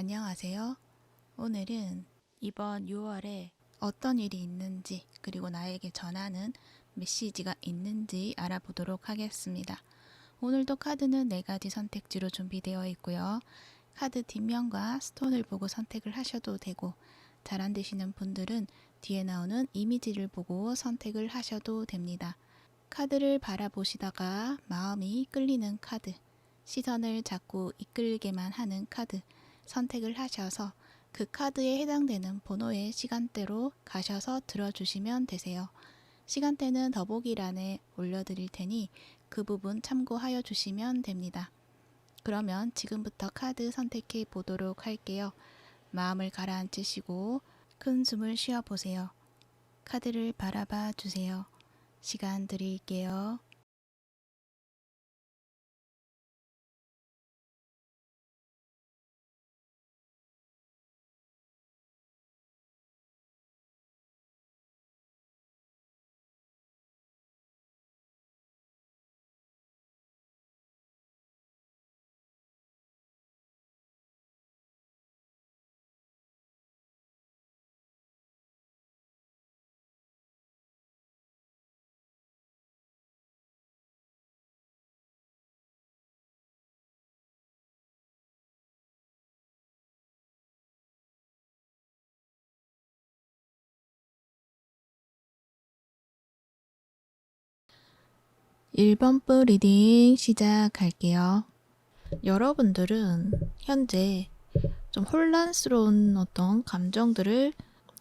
안녕하세요. 오늘은 이번 6월에 어떤 일이 있는지 그리고 나에게 전하는 메시지가 있는지 알아보도록 하겠습니다. 오늘도 카드는 4가지 선택지로 준비되어 있고요. 카드 뒷면과 스톤을 보고 선택을 하셔도 되고 잘 안 되시는 분들은 뒤에 나오는 이미지를 보고 선택을 하셔도 됩니다. 카드를 바라보시다가 마음이 끌리는 카드, 시선을 자꾸 이끌게만 하는 카드 선택을 하셔서 그 카드에 해당되는 번호의 시간대로 가셔서 들어주시면 되세요. 시간대는 더보기란에 올려드릴 테니 그 부분 참고하여 주시면 됩니다. 그러면 지금부터 카드 선택해 보도록 할게요. 마음을 가라앉히시고 큰 숨을 쉬어보세요. 카드를 바라봐 주세요. 시간 드릴게요. 1번부 리딩 시작할게요. 여러분들은 현재 좀 혼란스러운 어떤 감정들을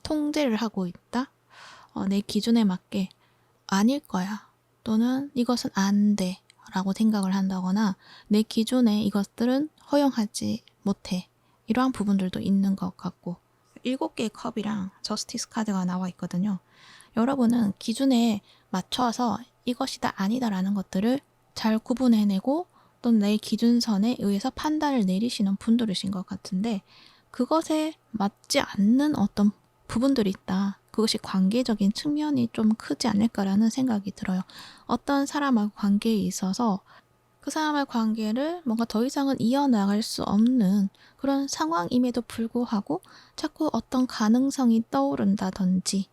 통제를 하고 있다? 내 기준에 맞게 아닐 거야 또는 이것은 안 돼 라고 생각을 한다거나 내 기준에 이것들은 허용하지 못해 이러한 부분들도 있는 것 같고 7개의 컵이랑 저스티스 카드가 나와 있거든요. 여러분은 기준에 맞춰서 이것이다 아니다 라는 것들을 잘 구분해내고 또는 내 기준선에 의해서 판단을 내리시는 분들이신 것 같은데 그것에 맞지 않는 어떤 부분들이 있다. 그것이 관계적인 측면이 좀 크지 않을까라는 생각이 들어요. 어떤 사람하고 관계에 있어서 그 사람의 관계를 뭔가 더 이상은 이어나갈 수 없는 그런 상황임에도 불구하고 자꾸 어떤 가능성이 떠오른다든지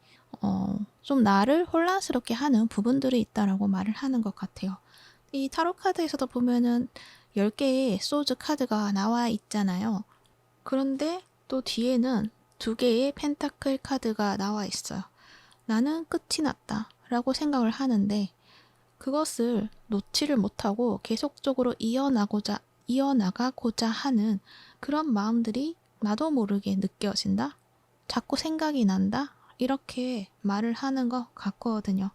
좀 나를 혼란스럽게 하는 부분들이 있다라고 말을 하는 것 같아요. 이 타로 카드에서도 보면은 10개의 소즈 카드가 나와 있잖아요. 그런데 또 뒤에는 2개의 펜타클 카드가 나와 있어요. 나는 끝이 났다 라고 생각을 하는데 그것을 놓지를 못하고 계속적으로 이어나가고자 하는 그런 마음들이 나도 모르게 느껴진다? 자꾸 생각이 난다? 이렇게 말을 하는 것 같거든요.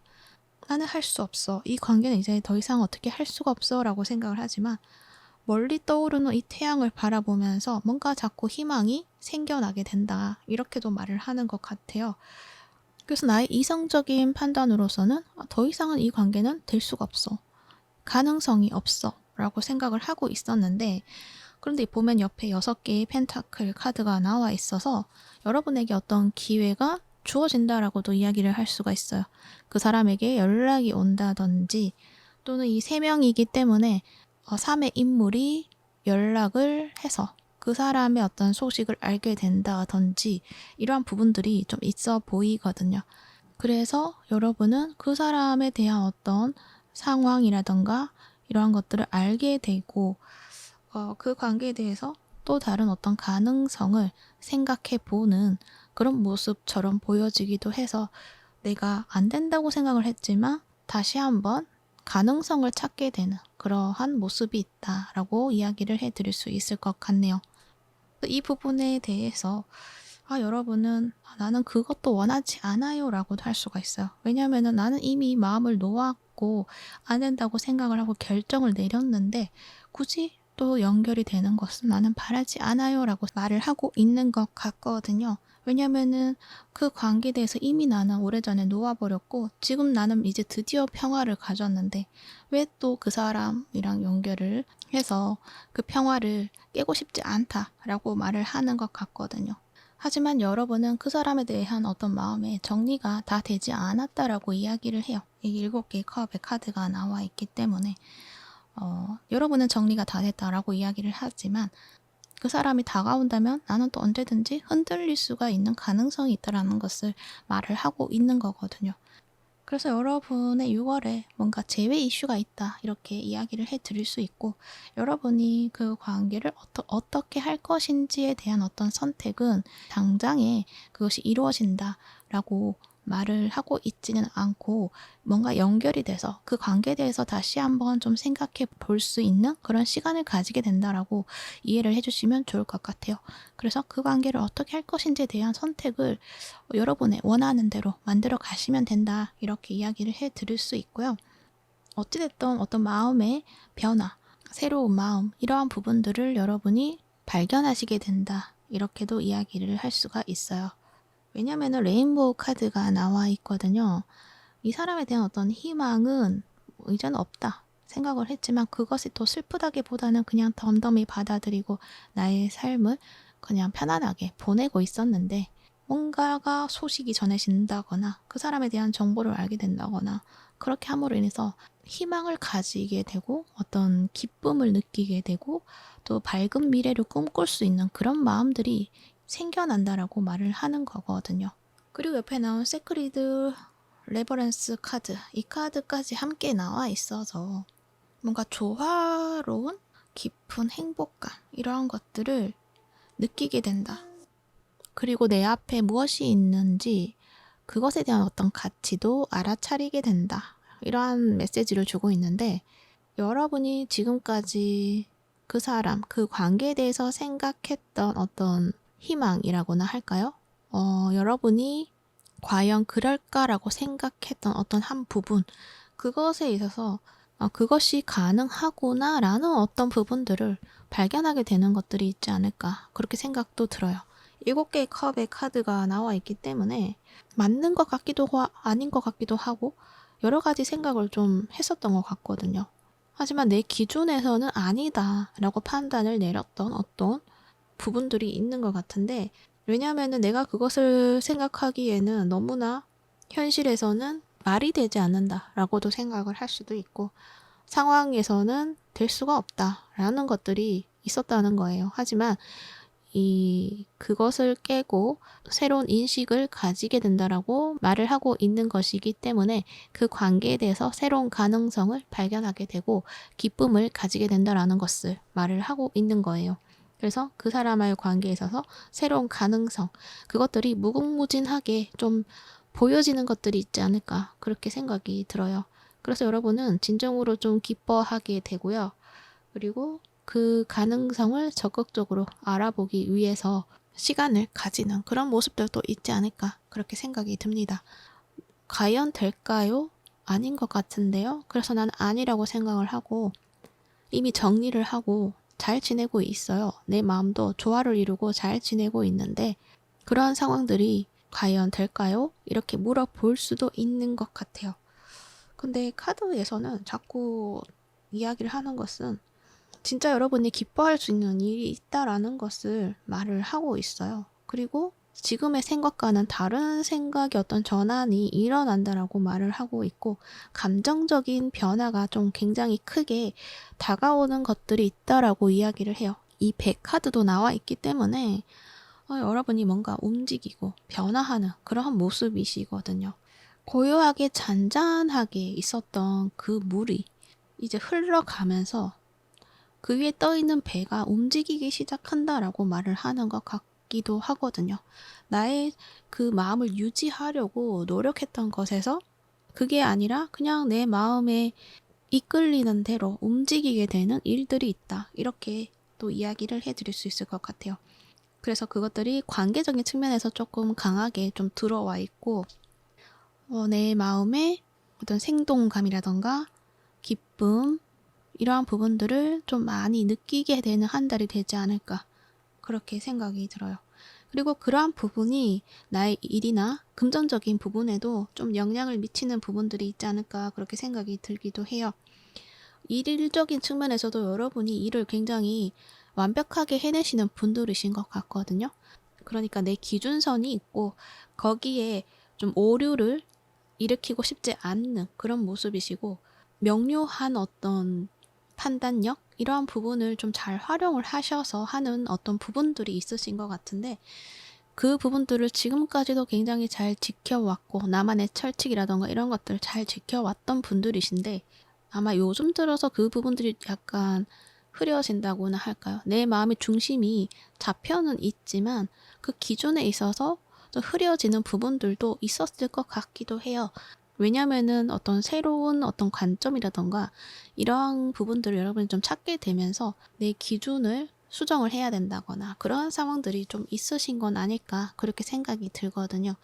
나는 할 수 없어. 이 관계는 이제 더 이상 어떻게 할 수가 없어 라고 생각을 하지만 멀리 떠오르는 이 태양을 바라보면서 뭔가 자꾸 희망이 생겨나게 된다. 이렇게도 말을 하는 것 같아요. 그래서 나의 이성적인 판단으로서는 더 이상은 이 관계는 될 수가 없어. 가능성이 없어. 라고 생각을 하고 있었는데 그런데 보면 옆에 6개의 펜타클 카드가 나와 있어서 여러분에게 어떤 기회가 주어진다라고도 이야기를 할 수가 있어요. 그 사람에게 연락이 온다든지 또는 이 3명이기 때문에 3의 인물이 연락을 해서 그 사람의 어떤 소식을 알게 된다든지 이러한 부분들이 좀 있어 보이거든요. 그래서 여러분은 그 사람에 대한 어떤 상황이라던가 이러한 것들을 알게 되고 그 관계에 대해서 또 다른 어떤 가능성을 생각해 보는 그런 모습처럼 보여지기도 해서 내가 안 된다고 생각을 했지만 다시 한번 가능성을 찾게 되는 그러한 모습이 있다라고 이야기를 해드릴 수 있을 것 같네요. 이 부분에 대해서 여러분은 나는 그것도 원하지 않아요 라고도 할 수가 있어요. 왜냐하면 나는 이미 마음을 놓았고 안 된다고 생각을 하고 결정을 내렸는데 굳이 또 연결이 되는 것은 나는 바라지 않아요 라고 말을 하고 있는 것 같거든요. 왜냐면은 그 관계에 대해서 이미 나는 오래전에 놓아버렸고 지금 나는 이제 드디어 평화를 가졌는데 왜 또 그 사람이랑 연결을 해서 그 평화를 깨고 싶지 않다라고 말을 하는 것 같거든요. 하지만 여러분은 그 사람에 대한 어떤 마음의 정리가 다 되지 않았다라고 이야기를 해요. 이 7개의 컵의 카드가 나와 있기 때문에 여러분은 정리가 다 됐다라고 이야기를 하지만 그 사람이 다가온다면 나는 또 언제든지 흔들릴 수가 있는 가능성이 있다라는 것을 말을 하고 있는 거거든요. 그래서 여러분의 6월에 뭔가 재회 이슈가 있다 이렇게 이야기를 해드릴 수 있고, 여러분이 그 관계를 어떻게 할 것인지에 대한 어떤 선택은 당장에 그것이 이루어진다라고 말을 하고 있지는 않고, 뭔가 연결이 돼서 그 관계에 대해서 다시 한번 좀 생각해 볼 수 있는 그런 시간을 가지게 된다라고 이해를 해주시면 좋을 것 같아요. 그래서 그 관계를 어떻게 할 것인지에 대한 선택을 여러분의 원하는 대로 만들어 가시면 된다 이렇게 이야기를 해 드릴 수 있고요. 어찌됐든 어떤 마음의 변화, 새로운 마음, 이러한 부분들을 여러분이 발견하시게 된다 이렇게도 이야기를 할 수가 있어요. 왜냐면은 레인보우 카드가 나와 있거든요. 이 사람에 대한 어떤 희망은 이제는 없다 생각을 했지만, 그것이 더 슬프다기보다는 그냥 덤덤히 받아들이고 나의 삶을 그냥 편안하게 보내고 있었는데, 뭔가가 소식이 전해진다거나 그 사람에 대한 정보를 알게 된다거나 그렇게 함으로 인해서 희망을 가지게 되고 어떤 기쁨을 느끼게 되고 또 밝은 미래를 꿈꿀 수 있는 그런 마음들이 생겨난다라고 말을 하는 거거든요. 그리고 옆에 나온 세크리드 레버런스 카드, 이 카드까지 함께 나와 있어서 뭔가 조화로운 깊은 행복감, 이러한 것들을 느끼게 된다. 그리고 내 앞에 무엇이 있는지 그것에 대한 어떤 가치도 알아차리게 된다. 이러한 메시지를 주고 있는데, 여러분이 지금까지 그 사람, 그 관계에 대해서 생각했던 어떤 희망이라고나 할까요? 여러분이 과연 그럴까라고 생각했던 어떤 한 부분, 그것에 있어서 그것이 가능하구나라는 어떤 부분들을 발견하게 되는 것들이 있지 않을까, 그렇게 생각도 들어요. 7개의 컵의 카드가 나와 있기 때문에 맞는 것 같기도 하고 아닌 것 같기도 하고 여러 가지 생각을 좀 했었던 것 같거든요. 하지만 내 기준에서는 아니다 라고 판단을 내렸던 어떤 부분들이 있는 것 같은데, 왜냐하면 내가 그것을 생각하기에는 너무나 현실에서는 말이 되지 않는다 라고도 생각을 할 수도 있고, 상황에서는 될 수가 없다 라는 것들이 있었다는 거예요. 하지만 그것을 깨고 새로운 인식을 가지게 된다라고 말을 하고 있는 것이기 때문에 그 관계에 대해서 새로운 가능성을 발견하게 되고 기쁨을 가지게 된다라는 것을 말을 하고 있는 거예요. 그래서 그 사람과의 관계에 있어서 새로운 가능성, 그것들이 무궁무진하게 좀 보여지는 것들이 있지 않을까, 그렇게 생각이 들어요. 그래서 여러분은 진정으로 좀 기뻐하게 되고요. 그리고 그 가능성을 적극적으로 알아보기 위해서 시간을 가지는 그런 모습들도 있지 않을까, 그렇게 생각이 듭니다. 과연 될까요? 아닌 것 같은데요. 그래서 나는 아니라고 생각을 하고 이미 정리를 하고 잘 지내고 있어요. 내 마음도 조화를 이루고 잘 지내고 있는데, 그러한 상황들이 과연 될까요? 이렇게 물어볼 수도 있는 것 같아요. 근데 카드에서는 자꾸 이야기를 하는 것은 진짜 여러분이 기뻐할 수 있는 일이 있다라는 것을 말을 하고 있어요. 그리고 지금의 생각과는 다른 생각의 어떤 전환이 일어난다라고 말을 하고 있고, 감정적인 변화가 좀 굉장히 크게 다가오는 것들이 있다라고 이야기를 해요. 이 100카드도 나와 있기 때문에 여러분이 뭔가 움직이고 변화하는 그러한 모습이시거든요. 고요하게 잔잔하게 있었던 그 물이 이제 흘러가면서 그 위에 떠있는 배가 움직이기 시작한다라고 말을 하는 것 같기도 하거든요. 나의 그 마음을 유지하려고 노력했던 것에서 그게 아니라 그냥 내 마음에 이끌리는 대로 움직이게 되는 일들이 있다, 이렇게 또 이야기를 해드릴 수 있을 것 같아요. 그래서 그것들이 관계적인 측면에서 조금 강하게 좀 들어와 있고, 내 마음에 어떤 생동감이라던가 기쁨, 이러한 부분들을 좀 많이 느끼게 되는 한 달이 되지 않을까, 그렇게 생각이 들어요. 그리고 그러한 부분이 나의 일이나 금전적인 부분에도 좀 영향을 미치는 부분들이 있지 않을까, 그렇게 생각이 들기도 해요. 일적인 측면에서도 여러분이 일을 굉장히 완벽하게 해내시는 분들이신 것 같거든요. 그러니까 내 기준선이 있고 거기에 좀 오류를 일으키고 싶지 않는 그런 모습이시고, 명료한 어떤 판단력, 이러한 부분을 좀 잘 활용을 하셔서 하는 어떤 부분들이 있으신 것 같은데, 그 부분들을 지금까지도 굉장히 잘 지켜왔고 나만의 철칙이라던가 이런 것들을 잘 지켜왔던 분들이신데, 아마 요즘 들어서 그 부분들이 약간 흐려진다고나 할까요? 내 마음의 중심이 잡혀는 있지만 그 기준에 있어서 좀 흐려지는 부분들도 있었을 것 같기도 해요. 왜냐면은 어떤 새로운 어떤 관점이라던가 이러한 부분들을 여러분이 좀 찾게 되면서 내 기준을 수정을 해야 된다거나 그러한 상황들이 좀 있으신 건 아닐까 그렇게 생각이 들거든요.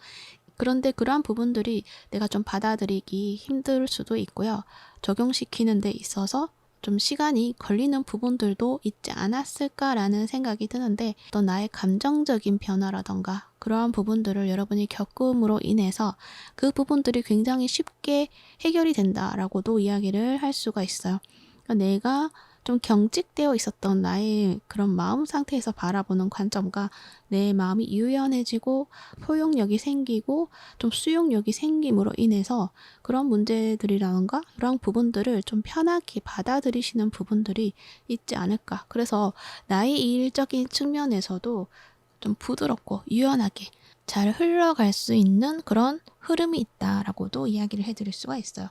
그런데 그러한 부분들이 내가 좀 받아들이기 힘들 수도 있고요. 적용시키는 데 있어서 좀 시간이 걸리는 부분들도 있지 않았을까라는 생각이 드는데, 어떤 나의 감정적인 변화라던가 그러한 부분들을 여러분이 겪음으로 인해서 그 부분들이 굉장히 쉽게 해결이 된다라고도 이야기를 할 수가 있어요. 그러니까 내가 좀 경직되어 있었던 나의 그런 마음 상태에서 바라보는 관점과 내 마음이 유연해지고 포용력이 생기고 좀 수용력이 생김으로 인해서 그런 문제들이라던가 그런 부분들을 좀 편하게 받아들이시는 부분들이 있지 않을까. 그래서 나의 일적인 측면에서도 좀 부드럽고 유연하게 잘 흘러갈 수 있는 그런 흐름이 있다라고도 이야기를 해드릴 수가 있어요.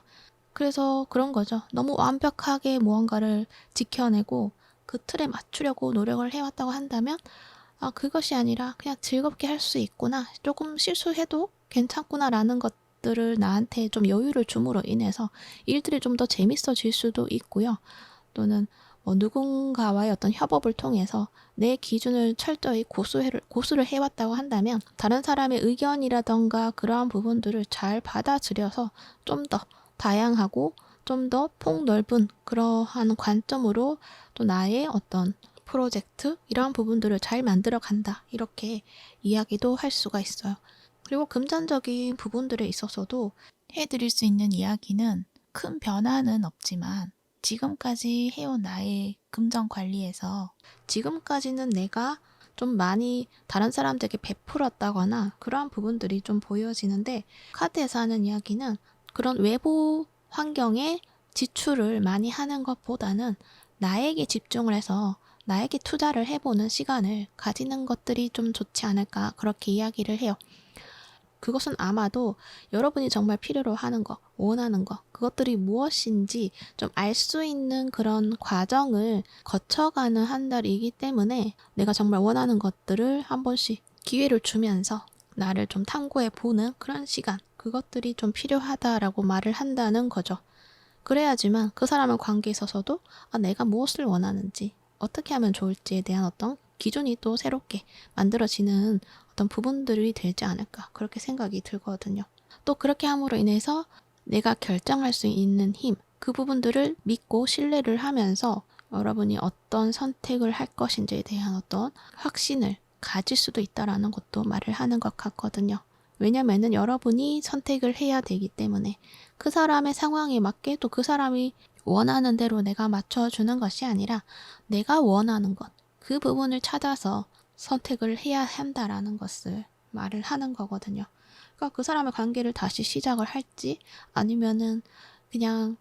그래서 그런 거죠. 너무 완벽하게 무언가를 지켜내고 그 틀에 맞추려고 노력을 해왔다고 한다면, 그것이 아니라 그냥 즐겁게 할 수 있구나, 조금 실수해도 괜찮구나라는 것들을 나한테 좀 여유를 줌으로 인해서 일들이 좀 더 재밌어질 수도 있고요. 또는 누군가와의 어떤 협업을 통해서 내 기준을 철저히 고수를 해왔다고 한다면 다른 사람의 의견이라던가 그러한 부분들을 잘 받아들여서 좀 더 다양하고 좀 더 폭넓은 그러한 관점으로 또 나의 어떤 프로젝트 이러한 부분들을 잘 만들어 간다, 이렇게 이야기도 할 수가 있어요. 그리고 금전적인 부분들에 있어서도 해드릴 수 있는 이야기는, 큰 변화는 없지만 지금까지 해온 나의 금전 관리에서 지금까지는 내가 좀 많이 다른 사람들에게 베풀었다거나 그러한 부분들이 좀 보여지는데, 카드에서 하는 이야기는 그런 외부 환경에 지출을 많이 하는 것보다는 나에게 집중을 해서 나에게 투자를 해보는 시간을 가지는 것들이 좀 좋지 않을까 그렇게 이야기를 해요. 그것은 아마도 여러분이 정말 필요로 하는 것, 원하는 것, 그것들이 무엇인지 좀 알 수 있는 그런 과정을 거쳐가는 한 달이기 때문에 내가 정말 원하는 것들을 한 번씩 기회를 주면서 나를 좀 탐구해 보는 그런 시간, 그것들이 좀 필요하다라고 말을 한다는 거죠. 그래야지만 그 사람의 관계에 있어서도 내가 무엇을 원하는지, 어떻게 하면 좋을지에 대한 어떤 기준이 또 새롭게 만들어지는 어떤 부분들이 되지 않을까 그렇게 생각이 들거든요. 또 그렇게 함으로 인해서 내가 결정할 수 있는 힘, 그 부분들을 믿고 신뢰를 하면서 여러분이 어떤 선택을 할 것인지에 대한 어떤 확신을 가질 수도 있다라는 것도 말을 하는 것 같거든요. 왜냐면은 여러분이 선택을 해야 되기 때문에 그 사람의 상황에 맞게 또 그 사람이 원하는 대로 내가 맞춰주는 것이 아니라 내가 원하는 것, 그 부분을 찾아서 선택을 해야 한다라는 것을 말을 하는 거거든요. 그러니까 그 사람의 관계를 다시 시작을 할지 아니면은 그냥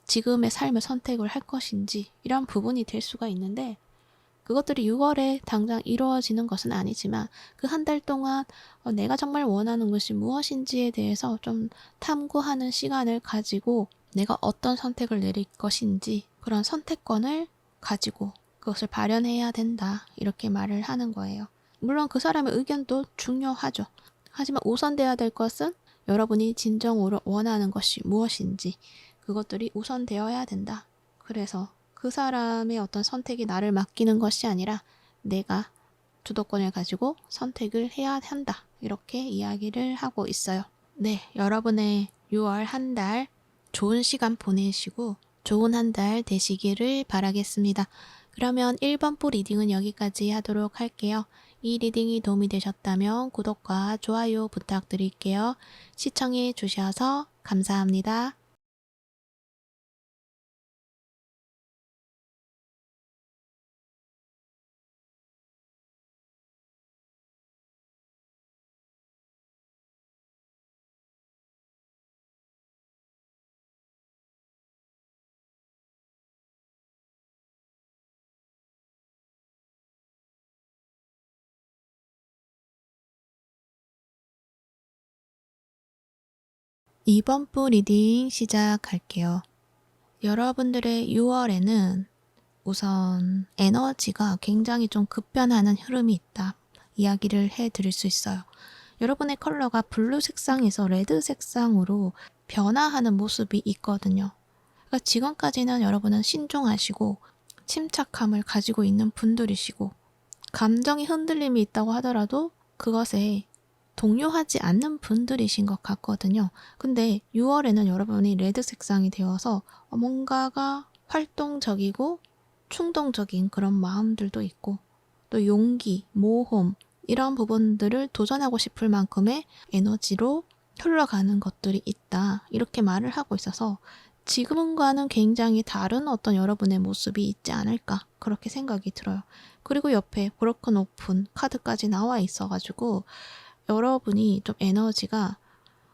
지금의 삶을 선택을 할 것인지 이런 부분이 될 수가 있는데, 그것들이 6월에 당장 이루어지는 것은 아니지만 그 한 달 동안 내가 정말 원하는 것이 무엇인지에 대해서 좀 탐구하는 시간을 가지고 내가 어떤 선택을 내릴 것인지 그런 선택권을 가지고 그것을 발현해야 된다, 이렇게 말을 하는 거예요. 물론 그 사람의 의견도 중요하죠. 하지만 우선돼야 될 것은 여러분이 진정으로 원하는 것이 무엇인지, 그것들이 우선되어야 된다. 그래서 그 사람의 어떤 선택이 나를 맡기는 것이 아니라 내가 주도권을 가지고 선택을 해야 한다, 이렇게 이야기를 하고 있어요. 네, 여러분의 6월 한 달 좋은 시간 보내시고 좋은 한 달 되시기를 바라겠습니다. 그러면 1번부 리딩은 여기까지 하도록 할게요. 이 리딩이 도움이 되셨다면 구독과 좋아요 부탁드릴게요. 시청해 주셔서 감사합니다. 이번 부 리딩 시작할게요. 여러분들의 6월에는 우선 에너지가 굉장히 좀 급변하는 흐름이 있다. 이야기를 해드릴 수 있어요. 여러분의 컬러가 블루 색상에서 레드 색상으로 변화하는 모습이 있거든요. 그러니까 지금까지는 여러분은 신중하시고 침착함을 가지고 있는 분들이시고 감정의 흔들림이 있다고 하더라도 그것에 동요하지 않는 분들이신 것 같거든요. 근데 6월에는 여러분이 레드 색상이 되어서 뭔가가 활동적이고 충동적인 그런 마음들도 있고 또 용기, 모험 이런 부분들을 도전하고 싶을 만큼의 에너지로 흘러가는 것들이 있다. 이렇게 말을 하고 있어서 지금과는 굉장히 다른 어떤 여러분의 모습이 있지 않을까 그렇게 생각이 들어요. 그리고 옆에 브로큰 오픈 카드까지 나와 있어가지고 여러분이 좀 에너지가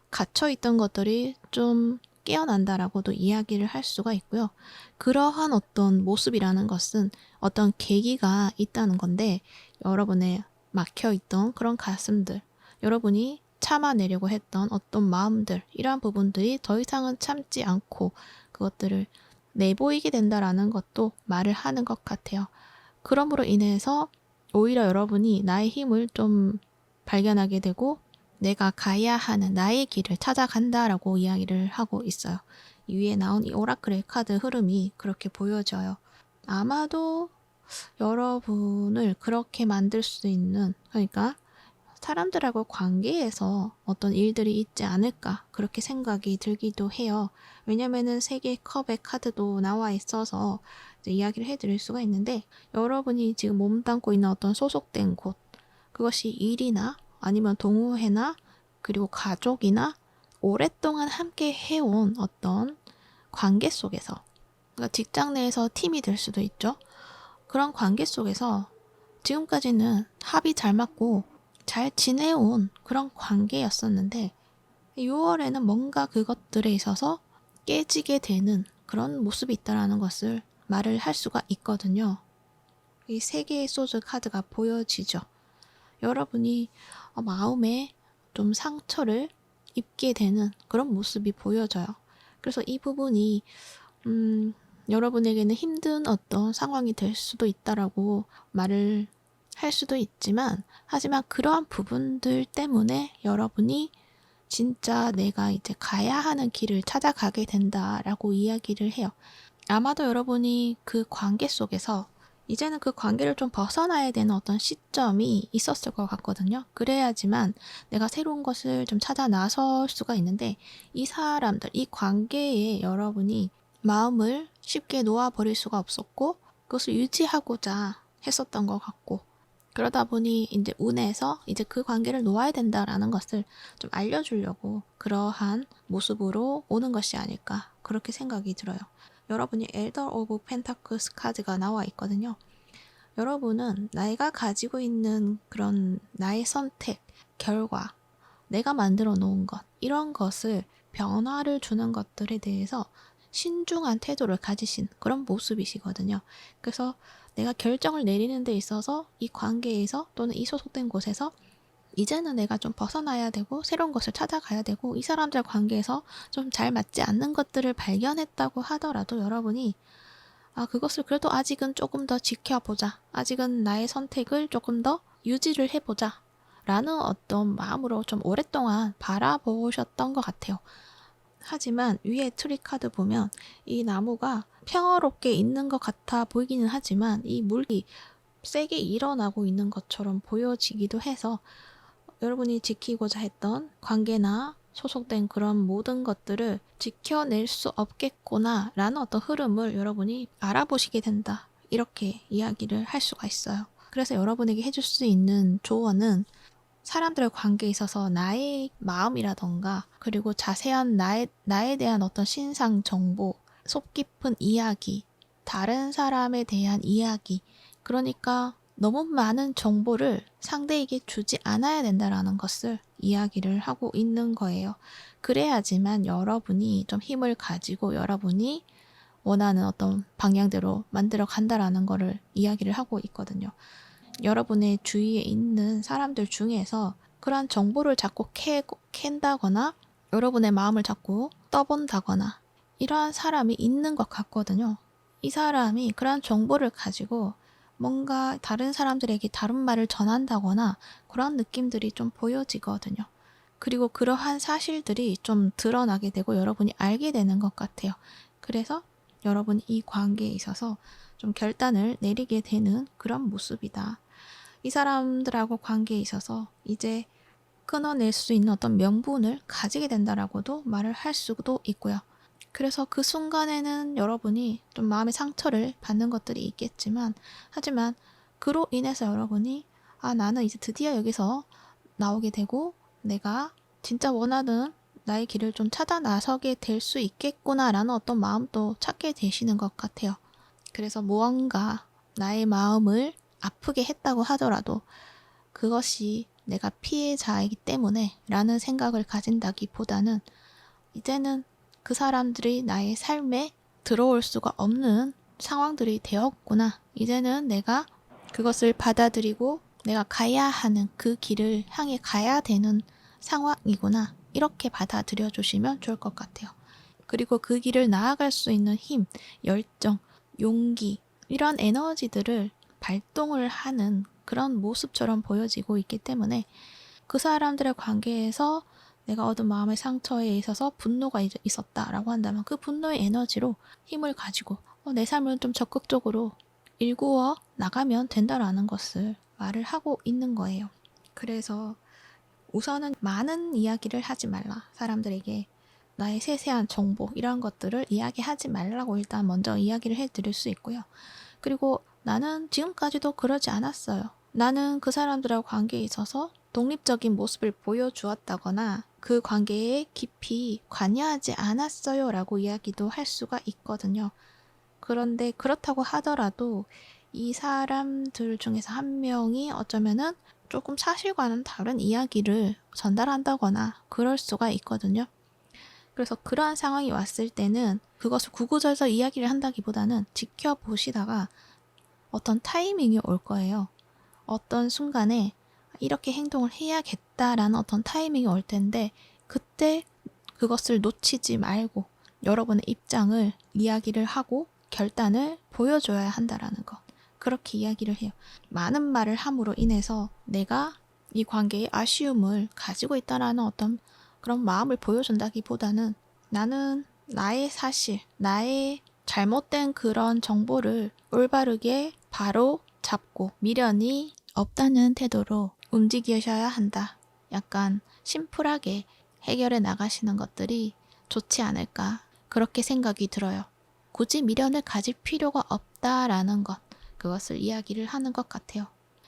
갇혀있던 것들이 좀 깨어난다라고도 이야기를 할 수가 있고요. 그러한 어떤 모습이라는 것은 어떤 계기가 있다는 건데 여러분의 막혀있던 그런 가슴들, 여러분이 참아내려고 했던 어떤 마음들, 이러한 부분들이 더 이상은 참지 않고 그것들을 내보이게 된다라는 것도 말을 하는 것 같아요. 그러므로 인해서 오히려 여러분이 나의 힘을 좀 발견하게 되고 내가 가야 하는 나의 길을 찾아간다라고 이야기를 하고 있어요. 위에 나온 이 오라클의 카드 흐름이 그렇게 보여져요. 아마도 여러분을 그렇게 만들 수 있는, 그러니까 사람들하고 관계에서 어떤 일들이 있지 않을까 그렇게 생각이 들기도 해요. 왜냐면은 세 개의 컵의 카드도 나와 있어서 이제 이야기를 해드릴 수가 있는데 여러분이 지금 몸담고 있는 어떤 소속된 곳, 그것이 일이나 아니면 동호회나 그리고 가족이나 오랫동안 함께 해온 어떤 관계 속에서, 그러니까 직장 내에서 팀이 될 수도 있죠. 그런 관계 속에서 지금까지는 합이 잘 맞고 잘 지내온 그런 관계였었는데 6월에는 뭔가 그것들에 있어서 깨지게 되는 그런 모습이 있다는 것을 말을 할 수가 있거든요. 이 세 개의 소드 카드가 보여지죠. 여러분이 마음에 좀 상처를 입게 되는 그런 모습이 보여져요. 그래서 이 부분이 여러분에게는 힘든 어떤 상황이 될 수도 있다라고 말을 할 수도 있지만 하지만 그러한 부분들 때문에 여러분이 진짜 내가 이제 가야 하는 길을 찾아가게 된다라고 이야기를 해요. 아마도 여러분이 그 관계 속에서 이제는 그 관계를 좀 벗어나야 되는 어떤 시점이 있었을 것 같거든요. 그래야지만 내가 새로운 것을 좀 찾아 나설 수가 있는데 이 사람들, 이 관계에 여러분이 마음을 쉽게 놓아버릴 수가 없었고 그것을 유지하고자 했었던 것 같고 그러다 보니 이제 운에서 이제 그 관계를 놓아야 된다라는 것을 좀 알려주려고 그러한 모습으로 오는 것이 아닐까 그렇게 생각이 들어요. 여러분이 엘더 오브 펜타클스 카드가 나와 있거든요. 여러분은 내가 가지고 있는 그런 나의 선택, 결과, 내가 만들어 놓은 것, 이런 것을 변화를 주는 것들에 대해서 신중한 태도를 가지신 그런 모습이시거든요. 그래서 내가 결정을 내리는 데 있어서 이 관계에서 또는 이 소속된 곳에서 이제는 내가 좀 벗어나야 되고 새로운 것을 찾아가야 되고 이 사람들 관계에서 좀 잘 맞지 않는 것들을 발견했다고 하더라도 여러분이 그것을 그래도 아직은 조금 더 지켜보자. 아직은 나의 선택을 조금 더 유지를 해보자. 라는 어떤 마음으로 좀 오랫동안 바라보셨던 것 같아요. 하지만 위에 트리 카드 보면 이 나무가 평화롭게 있는 것 같아 보이기는 하지만 이 물이 세게 일어나고 있는 것처럼 보여지기도 해서 여러분이 지키고자 했던 관계나 소속된 그런 모든 것들을 지켜낼 수 없겠구나 라는 어떤 흐름을 여러분이 알아보시게 된다. 이렇게 이야기를 할 수가 있어요. 그래서 여러분에게 해줄 수 있는 조언은 사람들의 관계에 있어서 나의 마음이라던가 그리고 자세한 나에 대한 어떤 신상 정보, 속 깊은 이야기, 다른 사람에 대한 이야기, 그러니까 너무 많은 정보를 상대에게 주지 않아야 된다라는 것을 이야기를 하고 있는 거예요. 그래야지만 여러분이 좀 힘을 가지고 여러분이 원하는 어떤 방향대로 만들어 간다라는 거를 이야기를 하고 있거든요. 여러분의 주위에 있는 사람들 중에서 그러한 정보를 자꾸 캔다거나 여러분의 마음을 자꾸 떠본다거나 이러한 사람이 있는 것 같거든요. 이 사람이 그러한 정보를 가지고 뭔가 다른 사람들에게 다른 말을 전한다거나 그런 느낌들이 좀 보여지거든요. 그리고 그러한 사실들이 좀 드러나게 되고 여러분이 알게 되는 것 같아요. 그래서 여러분이 이 관계에 있어서 좀 결단을 내리게 되는 그런 모습이다. 이 사람들하고 관계에 있어서 이제 끊어낼 수 있는 어떤 명분을 가지게 된다라고도 말을 할 수도 있고요. 그래서 그 순간에는 여러분이 좀 마음의 상처를 받는 것들이 있겠지만, 하지만 그로 인해서 여러분이 나는 이제 드디어 여기서 나오게 되고 내가 진짜 원하는 나의 길을 좀 찾아 나서게 될 수 있겠구나라는 어떤 마음도 찾게 되시는 것 같아요. 그래서 무언가 나의 마음을 아프게 했다고 하더라도 그것이 내가 피해자이기 때문에 라는 생각을 가진다기보다는 이제는 그 사람들이 나의 삶에 들어올 수가 없는 상황들이 되었구나. 이제는 내가 그것을 받아들이고 내가 가야 하는 그 길을 향해 가야 되는 상황이구나. 이렇게 받아들여 주시면 좋을 것 같아요. 그리고 그 길을 나아갈 수 있는 힘, 열정, 용기, 이런 에너지들을 발동을 하는 그런 모습처럼 보여지고 있기 때문에 그 사람들의 관계에서 내가 얻은 마음의 상처에 있어서 분노가 있었다라고 한다면 그 분노의 에너지로 힘을 가지고 내 삶을 좀 적극적으로 일구어 나가면 된다라는 것을 말을 하고 있는 거예요. 그래서 우선은 많은 이야기를 하지 말라. 사람들에게 나의 세세한 정보 이런 것들을 이야기하지 말라고 일단 먼저 이야기를 해드릴 수 있고요. 그리고 나는 지금까지도 그러지 않았어요. 나는 그 사람들하고 관계에 있어서 독립적인 모습을 보여주었다거나 그 관계에 깊이 관여하지 않았어요 라고 이야기도 할 수가 있거든요. 그런데 그렇다고 하더라도 이 사람들 중에서 한 명이 어쩌면은 조금 사실과는 다른 이야기를 전달한다거나 그럴 수가 있거든요. 그래서 그러한 상황이 왔을 때는 그것을 구구절절 이야기를 한다기보다는 지켜보시다가 어떤 타이밍이 올 거예요. 어떤 순간에 이렇게 행동을 해야겠다라는 어떤 타이밍이 올 텐데 그때 그것을 놓치지 말고 여러분의 입장을 이야기를 하고 결단을 보여줘야 한다라는 것. 그렇게 이야기를 해요. 많은 말을 함으로 인해서 내가 이 관계에 아쉬움을 가지고 있다라는 어떤 그런 마음을 보여준다기보다는 나는 나의 사실, 나의 잘못된 그런 정보를 올바르게 바로 잡고 미련이 없다는 태도로 움직이셔야 한다. 약간 심플하게 해결해 나가시는 것들이 좋지 않을까 그렇게 생각이 들어요. 굳이 미련을 가질 필요가 없다라는 것, 그것을 이야기를 하는 것 같아요.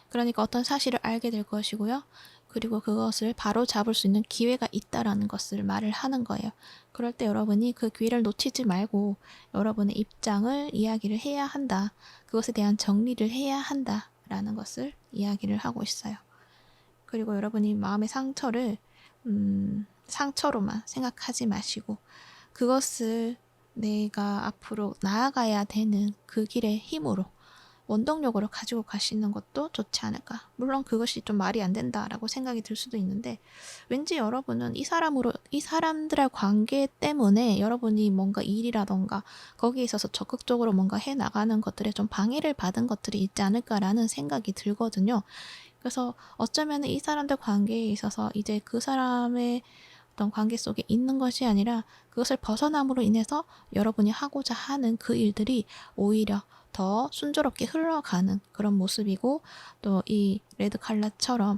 그러니까 어떤 사실을 알게 될 것이고요. 그리고 그것을 바로 잡을 수 있는 기회가 있다라는 것을 말을 하는 거예요. 그럴 때 여러분이 그 기회를 놓치지 말고 여러분의 입장을 이야기를 해야 한다. 그것에 대한 정리를 해야 한다라는 것을 이야기를 하고 있어요. 그리고 여러분이 마음의 상처를 상처로만 생각하지 마시고 그것을 내가 앞으로 나아가야 되는 그 길의 힘으로 원동력으로 가지고 가시는 것도 좋지 않을까. 물론 그것이 좀 말이 안 된다라고 생각이 들 수도 있는데 왠지 여러분은 이 사람들의 관계 때문에 여러분이 뭔가 일이라던가 거기에 있어서 적극적으로 뭔가 해 나가는 것들에 좀 방해를 받은 것들이 있지 않을까라는 생각이 들거든요. 그래서 어쩌면 이 사람들 관계에 있어서 이제 그 사람의 어떤 관계 속에 있는 것이 아니라 그것을 벗어남으로 인해서 여러분이 하고자 하는 그 일들이 오히려 더 순조롭게 흘러가는 그런 모습이고 또 이 레드 칼라처럼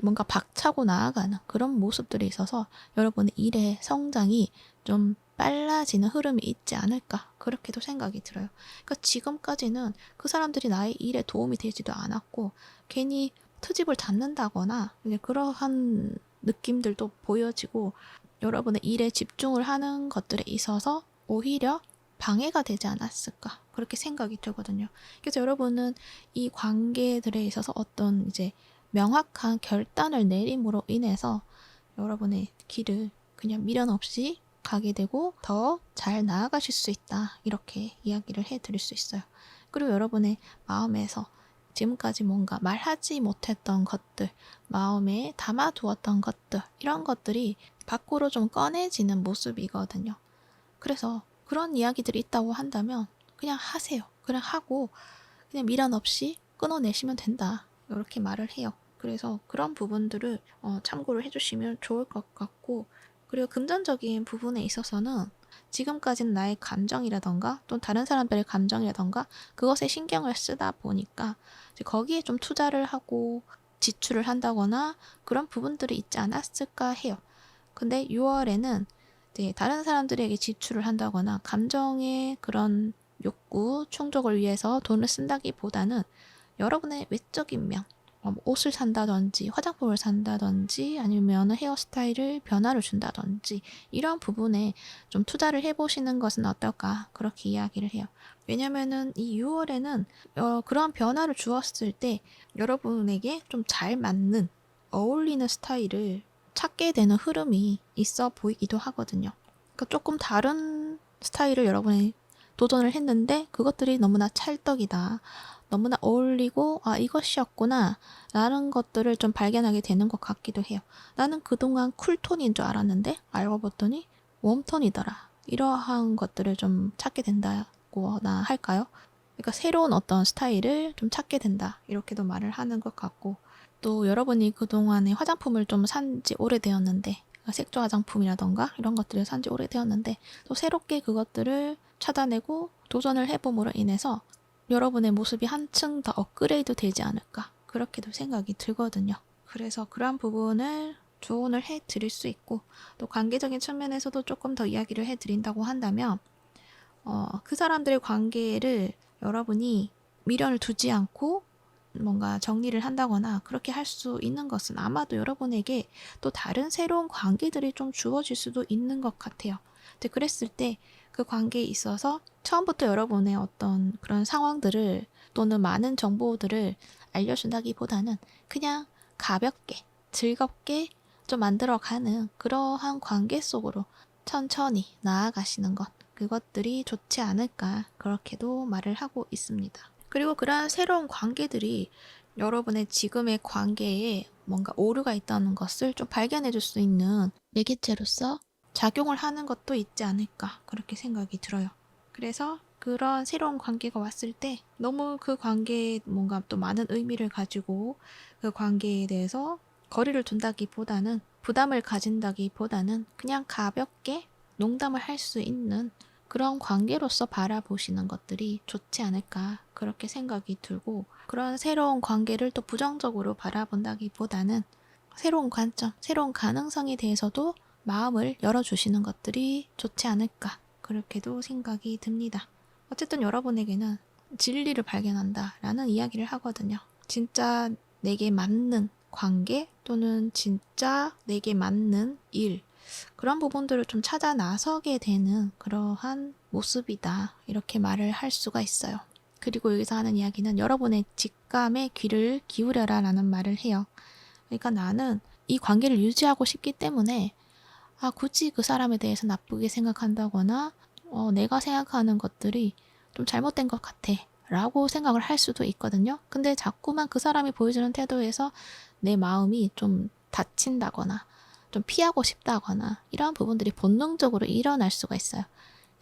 뭔가 박차고 나아가는 그런 모습들이 있어서 여러분의 일의 성장이 좀 빨라지는 흐름이 있지 않을까 그렇게도 생각이 들어요. 그러니까 지금까지는 그 사람들이 나의 일에 도움이 되지도 않았고 괜히 트집을 잡는다거나 그러한 느낌들도 보여지고 여러분의 일에 집중을 하는 것들에 있어서 오히려 방해가 되지 않았을까 그렇게 생각이 들거든요. 그래서 여러분은 이 관계들에 있어서 어떤 이제 명확한 결단을 내림으로 인해서 여러분의 길을 그냥 미련 없이 가게 되고 더 잘 나아가실 수 있다 이렇게 이야기를 해드릴 수 있어요. 그리고 여러분의 마음에서 지금까지 뭔가 말하지 못했던 것들, 마음에 담아두었던 것들, 이런 것들이 밖으로 좀 꺼내지는 모습이거든요. 그래서 그런 이야기들이 있다고 한다면 그냥 하세요. 그냥 하고 그냥 미련 없이 끊어내시면 된다. 이렇게 말을 해요. 그래서 그런 부분들을 참고를 해주시면 좋을 것 같고, 그리고 금전적인 부분에 있어서는 지금까지는 나의 감정이라던가 또 다른 사람들의 감정이라던가 그것에 신경을 쓰다 보니까 이제 거기에 좀 투자를 하고 지출을 한다거나 그런 부분들이 있지 않았을까 해요. 근데 6월에는 이제 다른 사람들에게 지출을 한다거나 감정의 그런 욕구 충족을 위해서 돈을 쓴다기보다는 여러분의 외적인 면, 뭐 옷을 산다든지 화장품을 산다든지 아니면 헤어스타일을 변화를 준다든지 이런 부분에 좀 투자를 해보시는 것은 어떨까 그렇게 이야기를 해요. 왜냐면은 이 6월에는 그런 변화를 주었을 때 여러분에게 좀 잘 맞는 어울리는 스타일을 찾게 되는 흐름이 있어 보이기도 하거든요. 그러니까 조금 다른 스타일을 여러분이 도전을 했는데 그것들이 너무나 찰떡이다. 너무나 어울리고 이것이었구나 라는 것들을 좀 발견하게 되는 것 같기도 해요. 나는 그동안 쿨톤인 줄 알았는데 알고 봤더니 웜톤이더라. 이러한 것들을 좀 찾게 된다고나 할까요? 그러니까 새로운 어떤 스타일을 좀 찾게 된다. 이렇게도 말을 하는 것 같고, 또 여러분이 그동안에 화장품을 좀 산지 오래되었는데 색조 화장품이라던가 이런 것들을 산지 오래되었는데 또 새롭게 그것들을 찾아내고 도전을 해봄으로 인해서 여러분의 모습이 한층 더 업그레이드 되지 않을까 그렇게도 생각이 들거든요. 그래서 그러한 부분을 조언을 해드릴 수 있고, 또 관계적인 측면에서도 조금 더 이야기를 해드린다고 한다면 그 사람들의 관계를 여러분이 미련을 두지 않고 뭔가 정리를 한다거나 그렇게 할 수 있는 것은 아마도 여러분에게 또 다른 새로운 관계들이 좀 주어질 수도 있는 것 같아요. 근데 그랬을 때 그 관계에 있어서 처음부터 여러분의 어떤 그런 상황들을 또는 많은 정보들을 알려준다기보다는 그냥 가볍게 즐겁게 좀 만들어가는 그러한 관계 속으로 천천히 나아가시는 것, 그것들이 좋지 않을까 그렇게도 말을 하고 있습니다. 그리고 그러한 새로운 관계들이 여러분의 지금의 관계에 뭔가 오류가 있다는 것을 좀 발견해 줄 수 있는 매개체로서 작용을 하는 것도 있지 않을까 그렇게 생각이 들어요. 그래서 그런 새로운 관계가 왔을 때 너무 그 관계에 뭔가 또 많은 의미를 가지고 그 관계에 대해서 거리를 둔다기보다는 부담을 가진다기보다는 그냥 가볍게 농담을 할 수 있는 그런 관계로서 바라보시는 것들이 좋지 않을까 그렇게 생각이 들고, 그런 새로운 관계를 또 부정적으로 바라본다기보다는 새로운 관점, 새로운 가능성에 대해서도 마음을 열어주시는 것들이 좋지 않을까 그렇게도 생각이 듭니다. 어쨌든 여러분에게는 진리를 발견한다 라는 이야기를 하거든요. 진짜 내게 맞는 관계 또는 진짜 내게 맞는 일, 그런 부분들을 좀 찾아 나서게 되는 그러한 모습이다 이렇게 말을 할 수가 있어요. 그리고 여기서 하는 이야기는 여러분의 직감에 귀를 기울여라 라는 말을 해요. 그러니까 나는 이 관계를 유지하고 싶기 때문에 굳이 그 사람에 대해서 나쁘게 생각한다거나 내가 생각하는 것들이 좀 잘못된 것 같아 라고 생각을 할 수도 있거든요. 근데 자꾸만 그 사람이 보여주는 태도에서 내 마음이 좀 다친다거나 좀 피하고 싶다거나 이러한 부분들이 본능적으로 일어날 수가 있어요.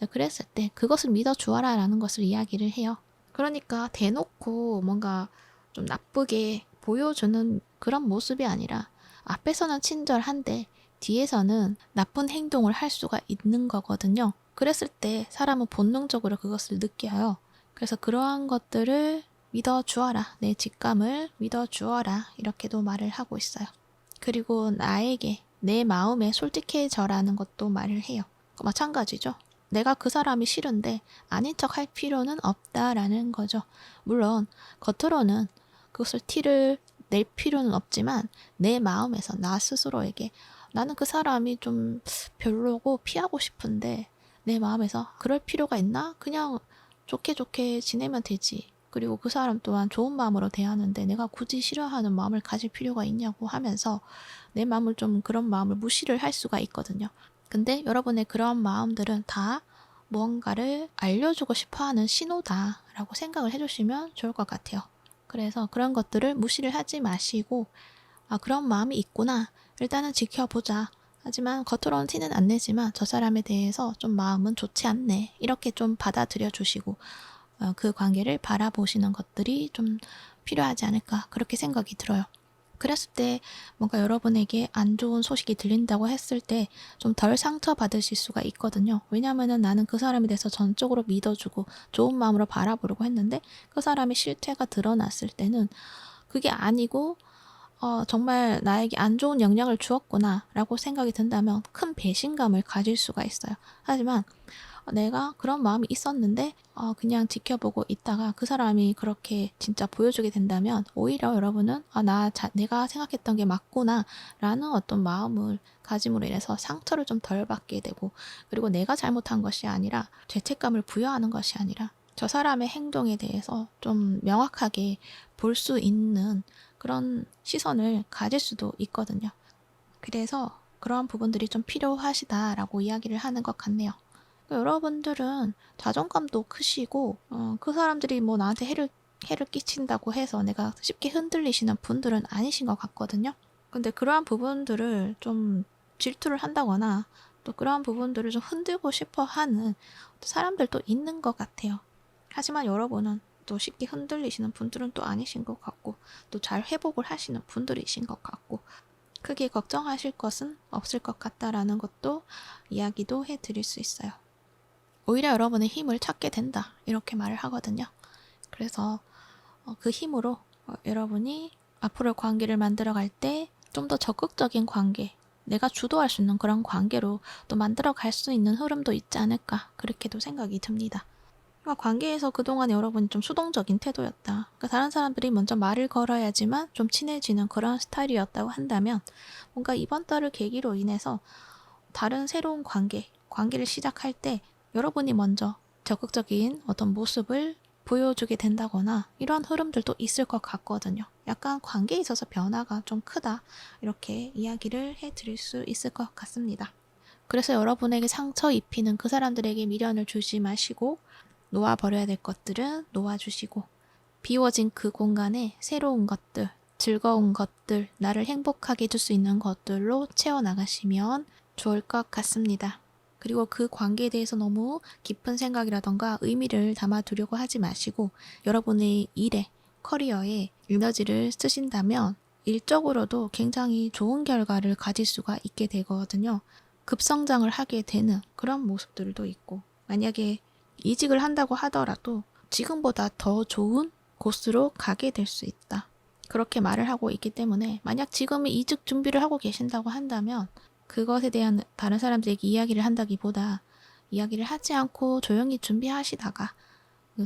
그랬을 때 그것을 믿어주어라 라는 것을 이야기를 해요. 그러니까 대놓고 뭔가 좀 나쁘게 보여주는 그런 모습이 아니라 앞에서는 친절한데 뒤에서는 나쁜 행동을 할 수가 있는 거거든요. 그랬을 때 사람은 본능적으로 그것을 느껴요. 그래서 그러한 것들을 믿어주어라. 내 직감을 믿어주어라. 이렇게도 말을 하고 있어요. 그리고 나에게 내 마음에 솔직해져라는 것도 말을 해요. 마찬가지죠. 내가 그 사람이 싫은데 아닌 척 할 필요는 없다라는 거죠. 물론 겉으로는 그것을 티를 낼 필요는 없지만 내 마음에서 나 스스로에게 나는 그 사람이 좀 별로고 피하고 싶은데 내 마음에서 그럴 필요가 있나? 그냥 좋게 좋게 지내면 되지. 그리고 그 사람 또한 좋은 마음으로 대하는데 내가 굳이 싫어하는 마음을 가질 필요가 있냐고 하면서 내 마음을 좀 그런 마음을 무시를 할 수가 있거든요. 근데 여러분의 그런 마음들은 다 무언가를 알려주고 싶어하는 신호다라고 생각을 해주시면 좋을 것 같아요. 그래서 그런 것들을 무시를 하지 마시고 그런 마음이 있구나. 일단은 지켜보자. 하지만 겉으로는 티는 안 내지만 저 사람에 대해서 좀 마음은 좋지 않네. 이렇게 좀 받아들여 주시고 그 관계를 바라보시는 것들이 좀 필요하지 않을까 그렇게 생각이 들어요. 그랬을 때 뭔가 여러분에게 안 좋은 소식이 들린다고 했을 때 좀 덜 상처받으실 수가 있거든요. 왜냐면은 나는 그 사람에 대해서 전적으로 믿어주고 좋은 마음으로 바라보려고 했는데 그 사람의 실체가 드러났을 때는 그게 아니고 정말 나에게 안 좋은 영향을 주었구나 라고 생각이 든다면 큰 배신감을 가질 수가 있어요. 하지만 내가 그런 마음이 있었는데 그냥 지켜보고 있다가 그 사람이 그렇게 진짜 보여주게 된다면 오히려 여러분은 내가 생각했던 게 맞구나 라는 어떤 마음을 가짐으로 인해서 상처를 좀 덜 받게 되고, 그리고 내가 잘못한 것이 아니라 죄책감을 부여하는 것이 아니라 저 사람의 행동에 대해서 좀 명확하게 볼 수 있는 그런 시선을 가질 수도 있거든요. 그래서 그런 부분들이 좀 필요하시다라고 이야기를 하는 것 같네요. 여러분들은 자존감도 크시고 그 사람들이 뭐 나한테 해를 끼친다고 해서 내가 쉽게 흔들리시는 분들은 아니신 것 같거든요. 근데 그러한 부분들을 좀 질투를 한다거나 또 그러한 부분들을 좀 흔들고 싶어 하는 사람들도 있는 것 같아요. 하지만 여러분은 또 쉽게 흔들리시는 분들은 또 아니신 것 같고 또 잘 회복을 하시는 분들이신 것 같고 크게 걱정하실 것은 없을 것 같다라는 것도 이야기도 해드릴 수 있어요. 오히려 여러분의 힘을 찾게 된다 이렇게 말을 하거든요. 그래서 그 힘으로 여러분이 앞으로 관계를 만들어갈 때 좀 더 적극적인 관계, 내가 주도할 수 있는 그런 관계로 또 만들어갈 수 있는 흐름도 있지 않을까 그렇게도 생각이 듭니다. 그러니까 관계에서 그동안 여러분이 좀 수동적인 태도였다. 그러니까 다른 사람들이 먼저 말을 걸어야지만 좀 친해지는 그런 스타일이었다고 한다면 뭔가 이번 달을 계기로 인해서 다른 새로운 관계를 시작할 때 여러분이 먼저 적극적인 어떤 모습을 보여주게 된다거나 이런 흐름들도 있을 것 같거든요. 약간 관계에 있어서 변화가 좀 크다 이렇게 이야기를 해드릴 수 있을 것 같습니다. 그래서 여러분에게 상처 입히는 그 사람들에게 미련을 주지 마시고 놓아버려야 될 것들은 놓아주시고 비워진 그 공간에 새로운 것들, 즐거운 것들, 나를 행복하게 해줄 수 있는 것들로 채워나가시면 좋을 것 같습니다. 그리고 그 관계에 대해서 너무 깊은 생각이라던가 의미를 담아두려고 하지 마시고 여러분의 일에, 커리어에 에너지를 쓰신다면 일적으로도 굉장히 좋은 결과를 가질 수가 있게 되거든요. 급성장을 하게 되는 그런 모습들도 있고, 만약에 이직을 한다고 하더라도 지금보다 더 좋은 곳으로 가게 될 수 있다. 그렇게 말을 하고 있기 때문에 만약 지금 이직 준비를 하고 계신다고 한다면 그것에 대한 다른 사람들에게 이야기를 한다기보다 이야기를 하지 않고 조용히 준비하시다가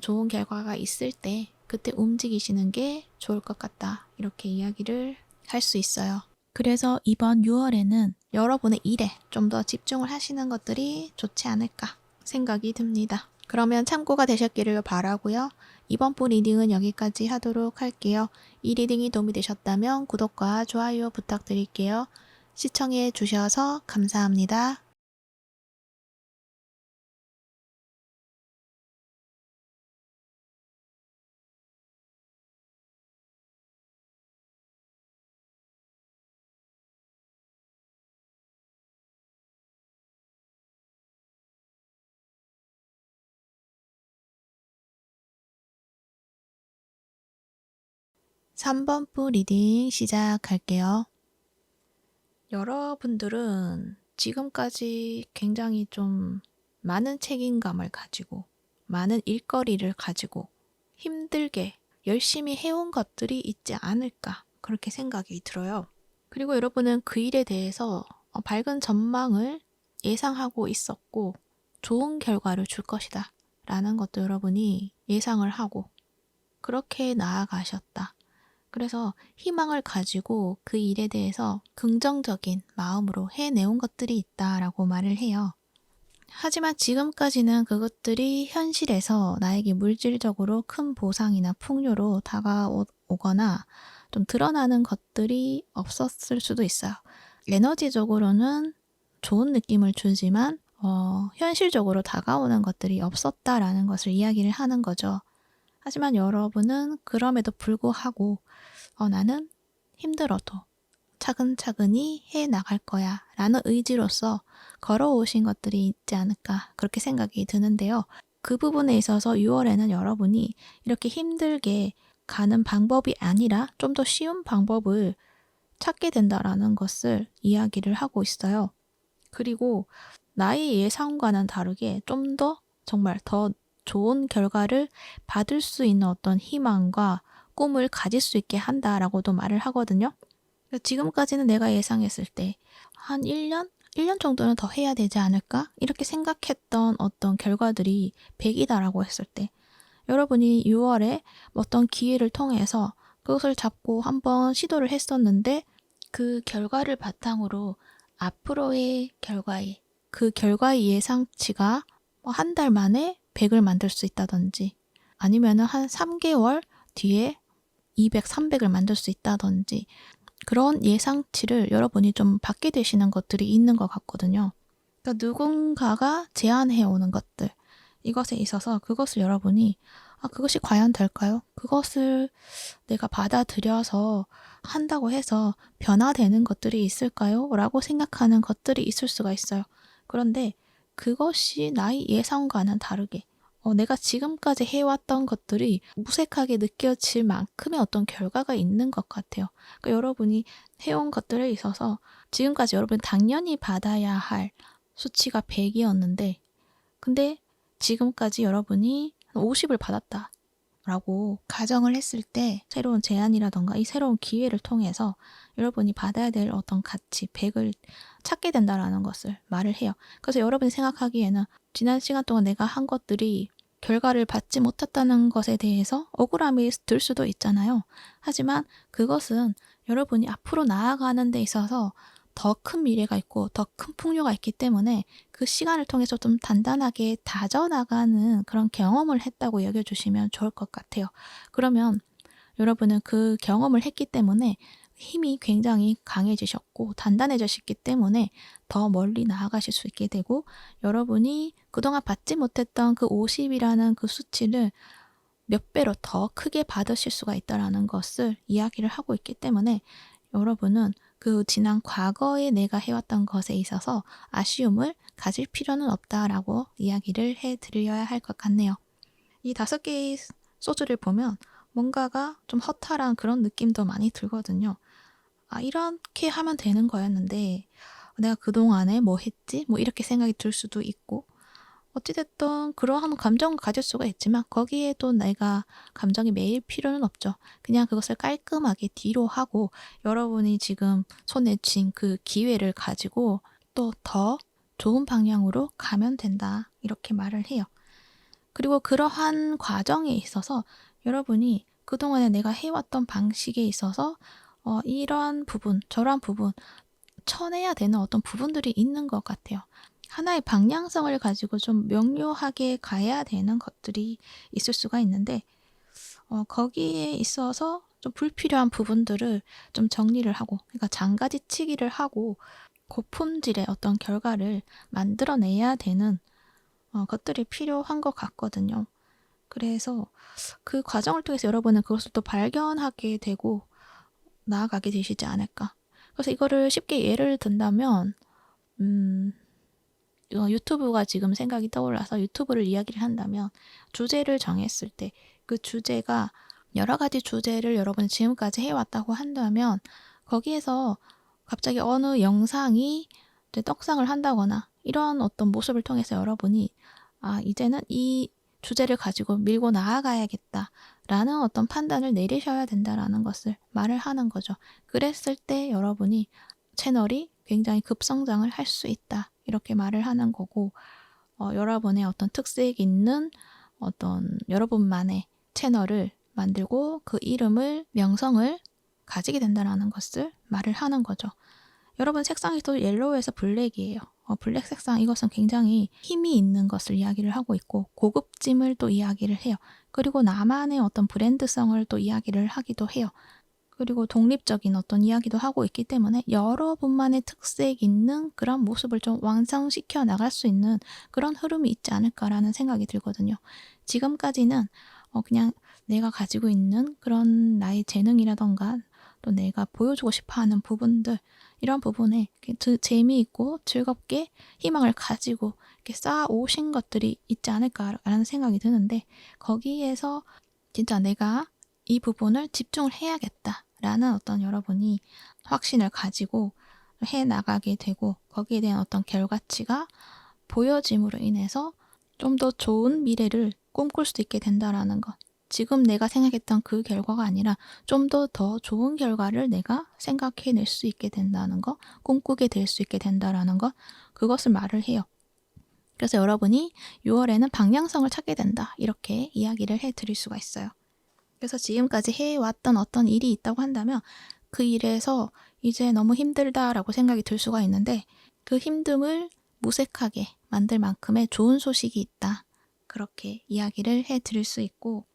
좋은 결과가 있을 때 그때 움직이시는 게 좋을 것 같다. 이렇게 이야기를 할 수 있어요. 그래서 이번 6월에는 여러분의 일에 좀 더 집중을 하시는 것들이 좋지 않을까 생각이 듭니다. 그러면 참고가 되셨기를 바라고요. 이번 분 리딩은 여기까지 하도록 할게요. 이 리딩이 도움이 되셨다면 구독과 좋아요 부탁드릴게요. 시청해 주셔서 감사합니다. 3번 분 리딩 시작할게요. 여러분들은 지금까지 굉장히 좀 많은 책임감을 가지고 많은 일거리를 가지고 힘들게 열심히 해온 것들이 있지 않을까 그렇게 생각이 들어요. 그리고 여러분은 그 일에 대해서 밝은 전망을 예상하고 있었고 좋은 결과를 줄 것이다 라는 것도 여러분이 예상을 하고 그렇게 나아가셨다. 그래서 희망을 가지고 그 일에 대해서 긍정적인 마음으로 해내온 것들이 있다라고 말을 해요. 하지만 지금까지는 그것들이 현실에서 나에게 물질적으로 큰 보상이나 풍요로 다가오거나 좀 드러나는 것들이 없었을 수도 있어요. 에너지적으로는 좋은 느낌을 주지만 현실적으로 다가오는 것들이 없었다라는 것을 이야기를 하는 거죠. 하지만 여러분은 그럼에도 불구하고 나는 힘들어도 차근차근히 해 나갈 거야 라는 의지로서 걸어오신 것들이 있지 않을까 그렇게 생각이 드는데요. 그 부분에 있어서 6월에는 여러분이 이렇게 힘들게 가는 방법이 아니라 좀 더 쉬운 방법을 찾게 된다라는 것을 이야기를 하고 있어요. 그리고 나의 예상과는 다르게 좀 더 정말 더 좋은 결과를 받을 수 있는 어떤 희망과 꿈을 가질 수 있게 한다라고도 말을 하거든요. 지금까지는 내가 예상했을 때 한 1년? 1년 정도는 더 해야 되지 않을까? 이렇게 생각했던 어떤 결과들이 100이다라고 했을 때 여러분이 6월에 어떤 기회를 통해서 그것을 잡고 한번 시도를 했었는데 그 결과를 바탕으로 앞으로의 결과에 그 결과의 예상치가 한 달 만에 100을 만들 수 있다든지 아니면 한 3개월 뒤에 200, 300을 만들 수 있다든지 그런 예상치를 여러분이 좀 받게 되시는 것들이 있는 것 같거든요. 그러니까 누군가가 제안해 오는 것들 이것에 있어서 그것을 여러분이 그것이 과연 될까요? 그것을 내가 받아들여서 한다고 해서 변화되는 것들이 있을까요? 라고 생각하는 것들이 있을 수가 있어요. 그런데 그것이 나의 예상과는 다르게 내가 지금까지 해왔던 것들이 무색하게 느껴질 만큼의 어떤 결과가 있는 것 같아요. 그러니까 여러분이 해온 것들에 있어서 지금까지 여러분이 당연히 받아야 할 수치가 100이었는데 근데 지금까지 여러분이 50을 받았다. 라고 가정을 했을 때 새로운 제안이라던가 이 새로운 기회를 통해서 여러분이 받아야 될 어떤 가치, 100을 찾게 된다라는 것을 말을 해요. 그래서 여러분이 생각하기에는 지난 시간 동안 내가 한 것들이 결과를 받지 못했다는 것에 대해서 억울함이 들 수도 있잖아요. 하지만 그것은 여러분이 앞으로 나아가는 데 있어서 더 큰 미래가 있고 더 큰 풍요가 있기 때문에 그 시간을 통해서 좀 단단하게 다져나가는 그런 경험을 했다고 여겨주시면 좋을 것 같아요. 그러면 여러분은 그 경험을 했기 때문에 힘이 굉장히 강해지셨고 단단해지셨기 때문에 더 멀리 나아가실 수 있게 되고 여러분이 그동안 받지 못했던 그 50이라는 그 수치를 몇 배로 더 크게 받으실 수가 있다는 것을 이야기를 하고 있기 때문에 여러분은 그 지난 과거에 내가 해왔던 것에 있어서 아쉬움을 가질 필요는 없다라고 이야기를 해드려야 할 것 같네요. 이 5개의 소주를 보면 뭔가가 좀 허탈한 그런 느낌도 많이 들거든요. 이렇게 하면 되는 거였는데 내가 그동안에 뭐 했지? 뭐 이렇게 생각이 들 수도 있고 어찌됐든 그러한 감정을 가질 수가 있지만 거기에도 내가 감정이 매일 필요는 없죠. 그냥 그것을 깔끔하게 뒤로 하고 여러분이 지금 손에 쥔 그 기회를 가지고 또 더 좋은 방향으로 가면 된다. 이렇게 말을 해요. 그리고 그러한 과정에 있어서 여러분이 그동안에 내가 해왔던 방식에 있어서 이러한 부분, 저러한 부분 쳐내야 되는 어떤 부분들이 있는 것 같아요. 하나의 방향성을 가지고 좀 명료하게 가야 되는 것들이 있을 수가 있는데 거기에 있어서 좀 불필요한 부분들을 좀 정리를 하고 그러니까 장가지치기를 하고 고품질의 어떤 결과를 만들어내야 되는 것들이 필요한 것 같거든요. 그래서 그 과정을 통해서 여러분은 그것을 또 발견하게 되고 나아가게 되시지 않을까. 그래서 이거를 쉽게 예를 든다면 유튜브가 지금 생각이 떠올라서 유튜브를 이야기를 한다면 주제를 정했을 때 그 주제가 여러 가지 주제를 여러분이 지금까지 해왔다고 한다면 거기에서 갑자기 어느 영상이 이제 떡상을 한다거나 이런 어떤 모습을 통해서 여러분이 이제는 이 주제를 가지고 밀고 나아가야겠다라는 어떤 판단을 내리셔야 된다라는 것을 말을 하는 거죠. 그랬을 때 여러분이 채널이 굉장히 급성장을 할 수 있다. 이렇게 말을 하는 거고 여러분의 어떤 특색 있는 어떤 여러분만의 채널을 만들고 그 이름을 명성을 가지게 된다는 것을 말을 하는 거죠. 여러분 색상이 또 옐로우에서 블랙이에요. 블랙 색상 이것은 굉장히 힘이 있는 것을 이야기를 하고 있고 고급짐을 또 이야기를 해요. 그리고 나만의 어떤 브랜드성을 또 이야기를 하기도 해요. 그리고 독립적인 어떤 이야기도 하고 있기 때문에 여러분만의 특색 있는 그런 모습을 좀 완성시켜 나갈 수 있는 그런 흐름이 있지 않을까라는 생각이 들거든요. 지금까지는 그냥 내가 가지고 있는 그런 나의 재능이라던가 또 내가 보여주고 싶어하는 부분들, 이런 부분에 재미있고 즐겁게 희망을 가지고 이렇게 쌓아오신 것들이 있지 않을까라는 생각이 드는데, 거기에서 진짜 내가 이 부분을 집중을 해야겠다라는 어떤 여러분이 확신을 가지고 해나가게 되고, 거기에 대한 어떤 결과치가 보여짐으로 인해서 좀 더 좋은 미래를 꿈꿀 수 있게 된다라는 것. 지금 내가 생각했던 그 결과가 아니라 좀 더 좋은 결과를 내가 생각해낼 수 있게 된다는 것, 꿈꾸게 될 수 있게 된다라는 것, 그것을 말을 해요. 그래서 여러분이 6월에는 방향성을 찾게 된다, 이렇게 이야기를 해드릴 수가 있어요. 그래서 지금까지 해왔던 어떤 일이 있다고 한다면 그 일에서 이제 너무 힘들다라고 생각이 들 수가 있는데, 그 힘듦을 무색하게 만들 만큼의 좋은 소식이 있다, 그렇게 이야기를 해드릴 수 있고,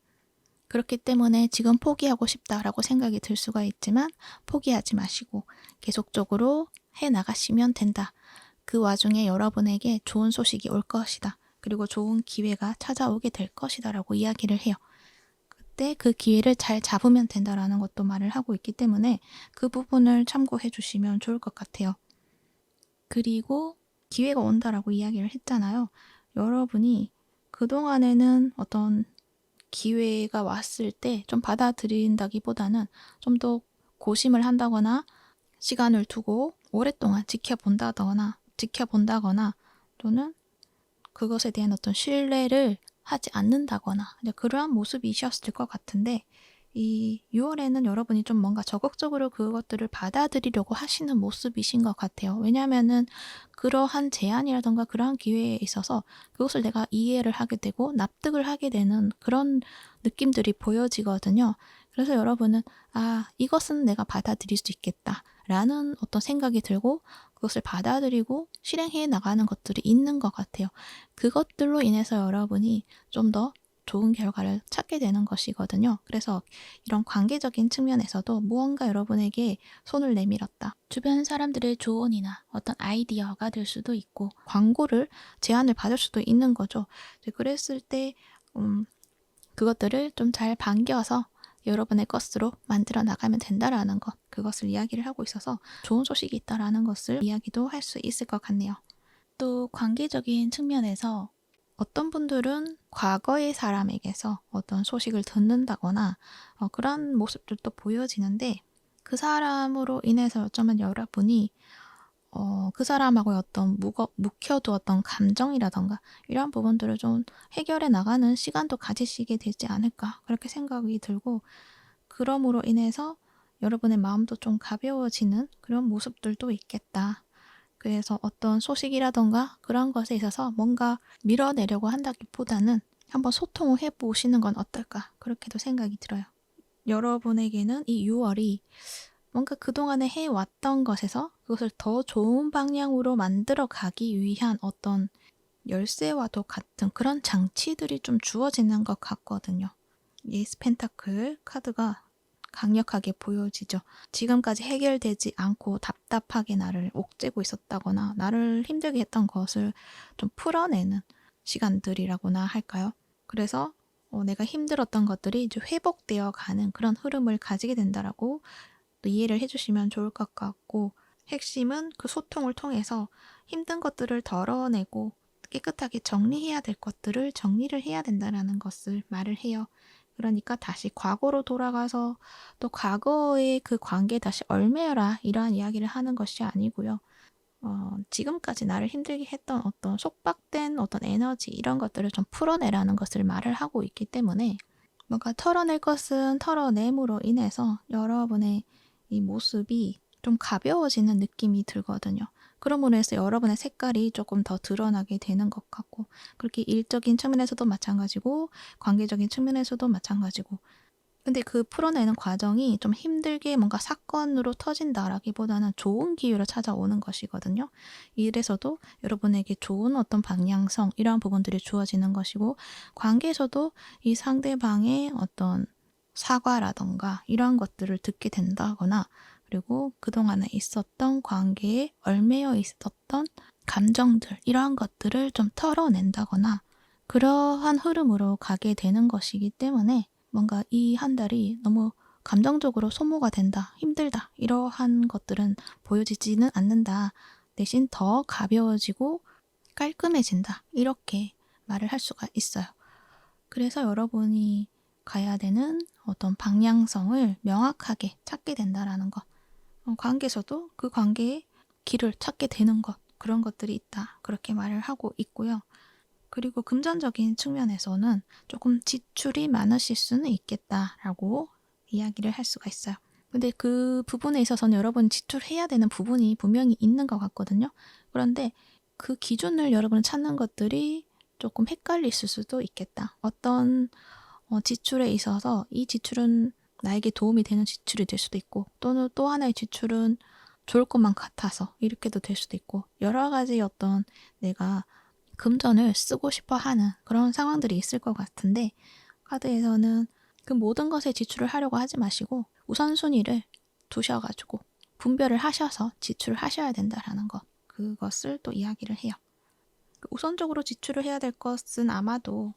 그렇기 때문에 지금 포기하고 싶다라고 생각이 들 수가 있지만 포기하지 마시고 계속적으로 해나가시면 된다. 그 와중에 여러분에게 좋은 소식이 올 것이다. 그리고 좋은 기회가 찾아오게 될 것이다 라고 이야기를 해요. 그때 그 기회를 잘 잡으면 된다라는 것도 말을 하고 있기 때문에 그 부분을 참고해 주시면 좋을 것 같아요. 그리고 기회가 온다라고 이야기를 했잖아요. 여러분이 그동안에는 어떤 기회가 왔을 때 좀 받아들인다기보다는 좀 더 고심을 한다거나 시간을 두고 오랫동안 지켜본다거나 또는 그것에 대한 어떤 신뢰를 하지 않는다거나 그러한 모습이셨을 것 같은데, 이 6월에는 여러분이 좀 뭔가 적극적으로 그것들을 받아들이려고 하시는 모습이신 것 같아요. 왜냐하면은 그러한 제안이라던가 그러한 기회에 있어서 그것을 내가 이해를 하게 되고 납득을 하게 되는 그런 느낌들이 보여지거든요. 그래서 여러분은 이것은 내가 받아들일 수 있겠다 라는 어떤 생각이 들고 그것을 받아들이고 실행해 나가는 것들이 있는 것 같아요. 그것들로 인해서 여러분이 좀 더 좋은 결과를 찾게 되는 것이거든요. 그래서 이런 관계적인 측면에서도 무언가 여러분에게 손을 내밀었다, 주변 사람들의 조언이나 어떤 아이디어가 될 수도 있고 광고를 제안을 받을 수도 있는 거죠. 그랬을 때 그것들을 좀 잘 반겨서 여러분의 것으로 만들어 나가면 된다라는 것, 그것을 이야기를 하고 있어서 좋은 소식이 있다라는 것을 이야기도 할 수 있을 것 같네요. 또 관계적인 측면에서 어떤 분들은 과거의 사람에게서 어떤 소식을 듣는다거나 그런 모습들도 보여지는데, 그 사람으로 인해서 어쩌면 여러분이 그 사람하고의 어떤 묵혀두었던 감정이라던가 이런 부분들을 좀 해결해 나가는 시간도 가지시게 되지 않을까, 그렇게 생각이 들고, 그럼으로 인해서 여러분의 마음도 좀 가벼워지는 그런 모습들도 있겠다. 그래서 어떤 소식이라던가 그런 것에 있어서 뭔가 밀어내려고 한다기보다는 한번 소통을 해보시는 건 어떨까, 그렇게도 생각이 들어요. 여러분에게는 이 6월이 뭔가 그동안에 해왔던 것에서 그것을 더 좋은 방향으로 만들어 가기 위한 어떤 열쇠와도 같은 그런 장치들이 좀 주어지는 것 같거든요. 예스 펜타클 카드가 강력하게 보여지죠. 지금까지 해결되지 않고 답답하게 나를 옥죄고 있었다거나 나를 힘들게 했던 것을 좀 풀어내는 시간들이라고나 할까요? 그래서 내가 힘들었던 것들이 이제 회복되어 가는 그런 흐름을 가지게 된다라고 또 이해를 해주시면 좋을 것 같고, 핵심은 그 소통을 통해서 힘든 것들을 덜어내고 깨끗하게 정리해야 될 것들을 정리를 해야 된다는 것을 말을 해요. 그러니까 다시 과거로 돌아가서 또 과거의 그 관계에 다시 얽매여라, 이러한 이야기를 하는 것이 아니고요. 지금까지 나를 힘들게 했던 어떤 속박된 어떤 에너지, 이런 것들을 좀 풀어내라는 것을 말을 하고 있기 때문에 뭔가 털어낼 것은 털어냄으로 인해서 여러분의 이 모습이 좀 가벼워지는 느낌이 들거든요. 그러므로 해서 여러분의 색깔이 조금 더 드러나게 되는 것 같고, 그렇게 일적인 측면에서도 마찬가지고 관계적인 측면에서도 마찬가지고, 근데 그 풀어내는 과정이 좀 힘들게 뭔가 사건으로 터진다라기보다는 좋은 기회로 찾아오는 것이거든요. 이래서도 여러분에게 좋은 어떤 방향성, 이러한 부분들이 주어지는 것이고, 관계에서도 이 상대방의 어떤 사과라던가 이러한 것들을 듣게 된다거나, 그리고 그동안에 있었던 관계에 얽매여 있었던 감정들, 이러한 것들을 좀 털어낸다거나 그러한 흐름으로 가게 되는 것이기 때문에 뭔가 이 한 달이 너무 감정적으로 소모가 된다, 힘들다, 이러한 것들은 보여지지는 않는다. 대신 더 가벼워지고 깔끔해진다. 이렇게 말을 할 수가 있어요. 그래서 여러분이 가야 되는 어떤 방향성을 명확하게 찾게 된다라는 것. 관계에서도 그 관계의 길을 찾게 되는 것. 그런 것들이 있다. 그렇게 말을 하고 있고요. 그리고 금전적인 측면에서는 조금 지출이 많으실 수는 있겠다라고 이야기를 할 수가 있어요. 근데 그 부분에 있어서는 여러분 지출해야 되는 부분이 분명히 있는 것 같거든요. 그런데 그 기준을 여러분 찾는 것들이 조금 헷갈리실 수도 있겠다. 어떤 지출에 있어서 이 지출은 나에게 도움이 되는 지출이 될 수도 있고, 또는 또 하나의 지출은 좋을 것만 같아서 이렇게도 될 수도 있고, 여러 가지 어떤 내가 금전을 쓰고 싶어 하는 그런 상황들이 있을 것 같은데, 카드에서는 그 모든 것에 지출을 하려고 하지 마시고 우선순위를 두셔가지고 분별을 하셔서 지출을 하셔야 된다라는 것, 그것을 또 이야기를 해요. 우선적으로 지출을 해야 될 것은 아마도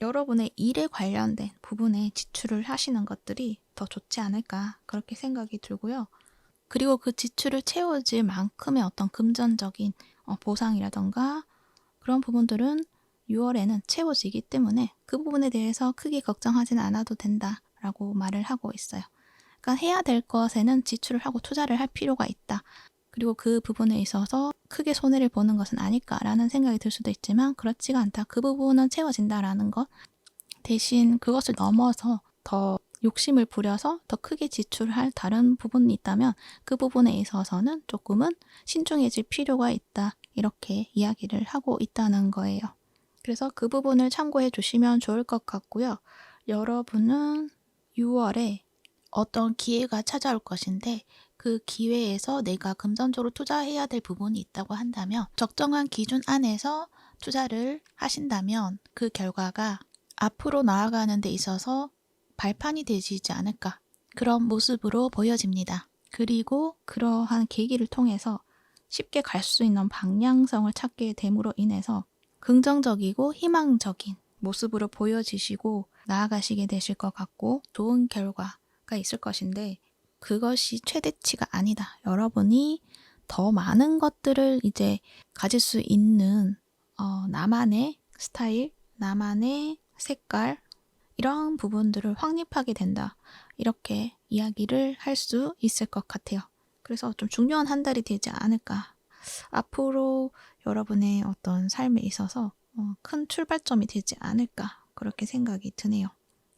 여러분의 일에 관련된 부분에 지출을 하시는 것들이 더 좋지 않을까, 그렇게 생각이 들고요. 그리고 그 지출을 채워질 만큼의 어떤 금전적인 보상이라던가 그런 부분들은 6월에는 채워지기 때문에 그 부분에 대해서 크게 걱정하지는 않아도 된다라고 말을 하고 있어요. 그러니까 해야 될 것에는 지출을 하고 투자를 할 필요가 있다. 그리고 그 부분에 있어서 크게 손해를 보는 것은 아닐까라는 생각이 들 수도 있지만 그렇지가 않다. 그 부분은 채워진다라는 것. 대신 그것을 넘어서 더 욕심을 부려서 더 크게 지출할 다른 부분이 있다면 그 부분에 있어서는 조금은 신중해질 필요가 있다. 이렇게 이야기를 하고 있다는 거예요. 그래서 그 부분을 참고해 주시면 좋을 것 같고요. 여러분은 6월에 어떤 기회가 찾아올 것인데 그 기회에서 내가 금전적으로 투자해야 될 부분이 있다고 한다면 적정한 기준 안에서 투자를 하신다면 그 결과가 앞으로 나아가는 데 있어서 발판이 되시지 않을까, 그런 모습으로 보여집니다. 그리고 그러한 계기를 통해서 쉽게 갈 수 있는 방향성을 찾게 됨으로 인해서 긍정적이고 희망적인 모습으로 보여지시고 나아가시게 되실 것 같고 좋은 결과가 있을 것인데, 그것이 최대치가 아니다. 여러분이 더 많은 것들을 이제 가질 수 있는 나만의 스타일, 나만의 색깔, 이런 부분들을 확립하게 된다. 이렇게 이야기를 할 수 있을 것 같아요. 그래서 좀 중요한 한 달이 되지 않을까. 앞으로 여러분의 어떤 삶에 있어서 큰 출발점이 되지 않을까, 그렇게 생각이 드네요.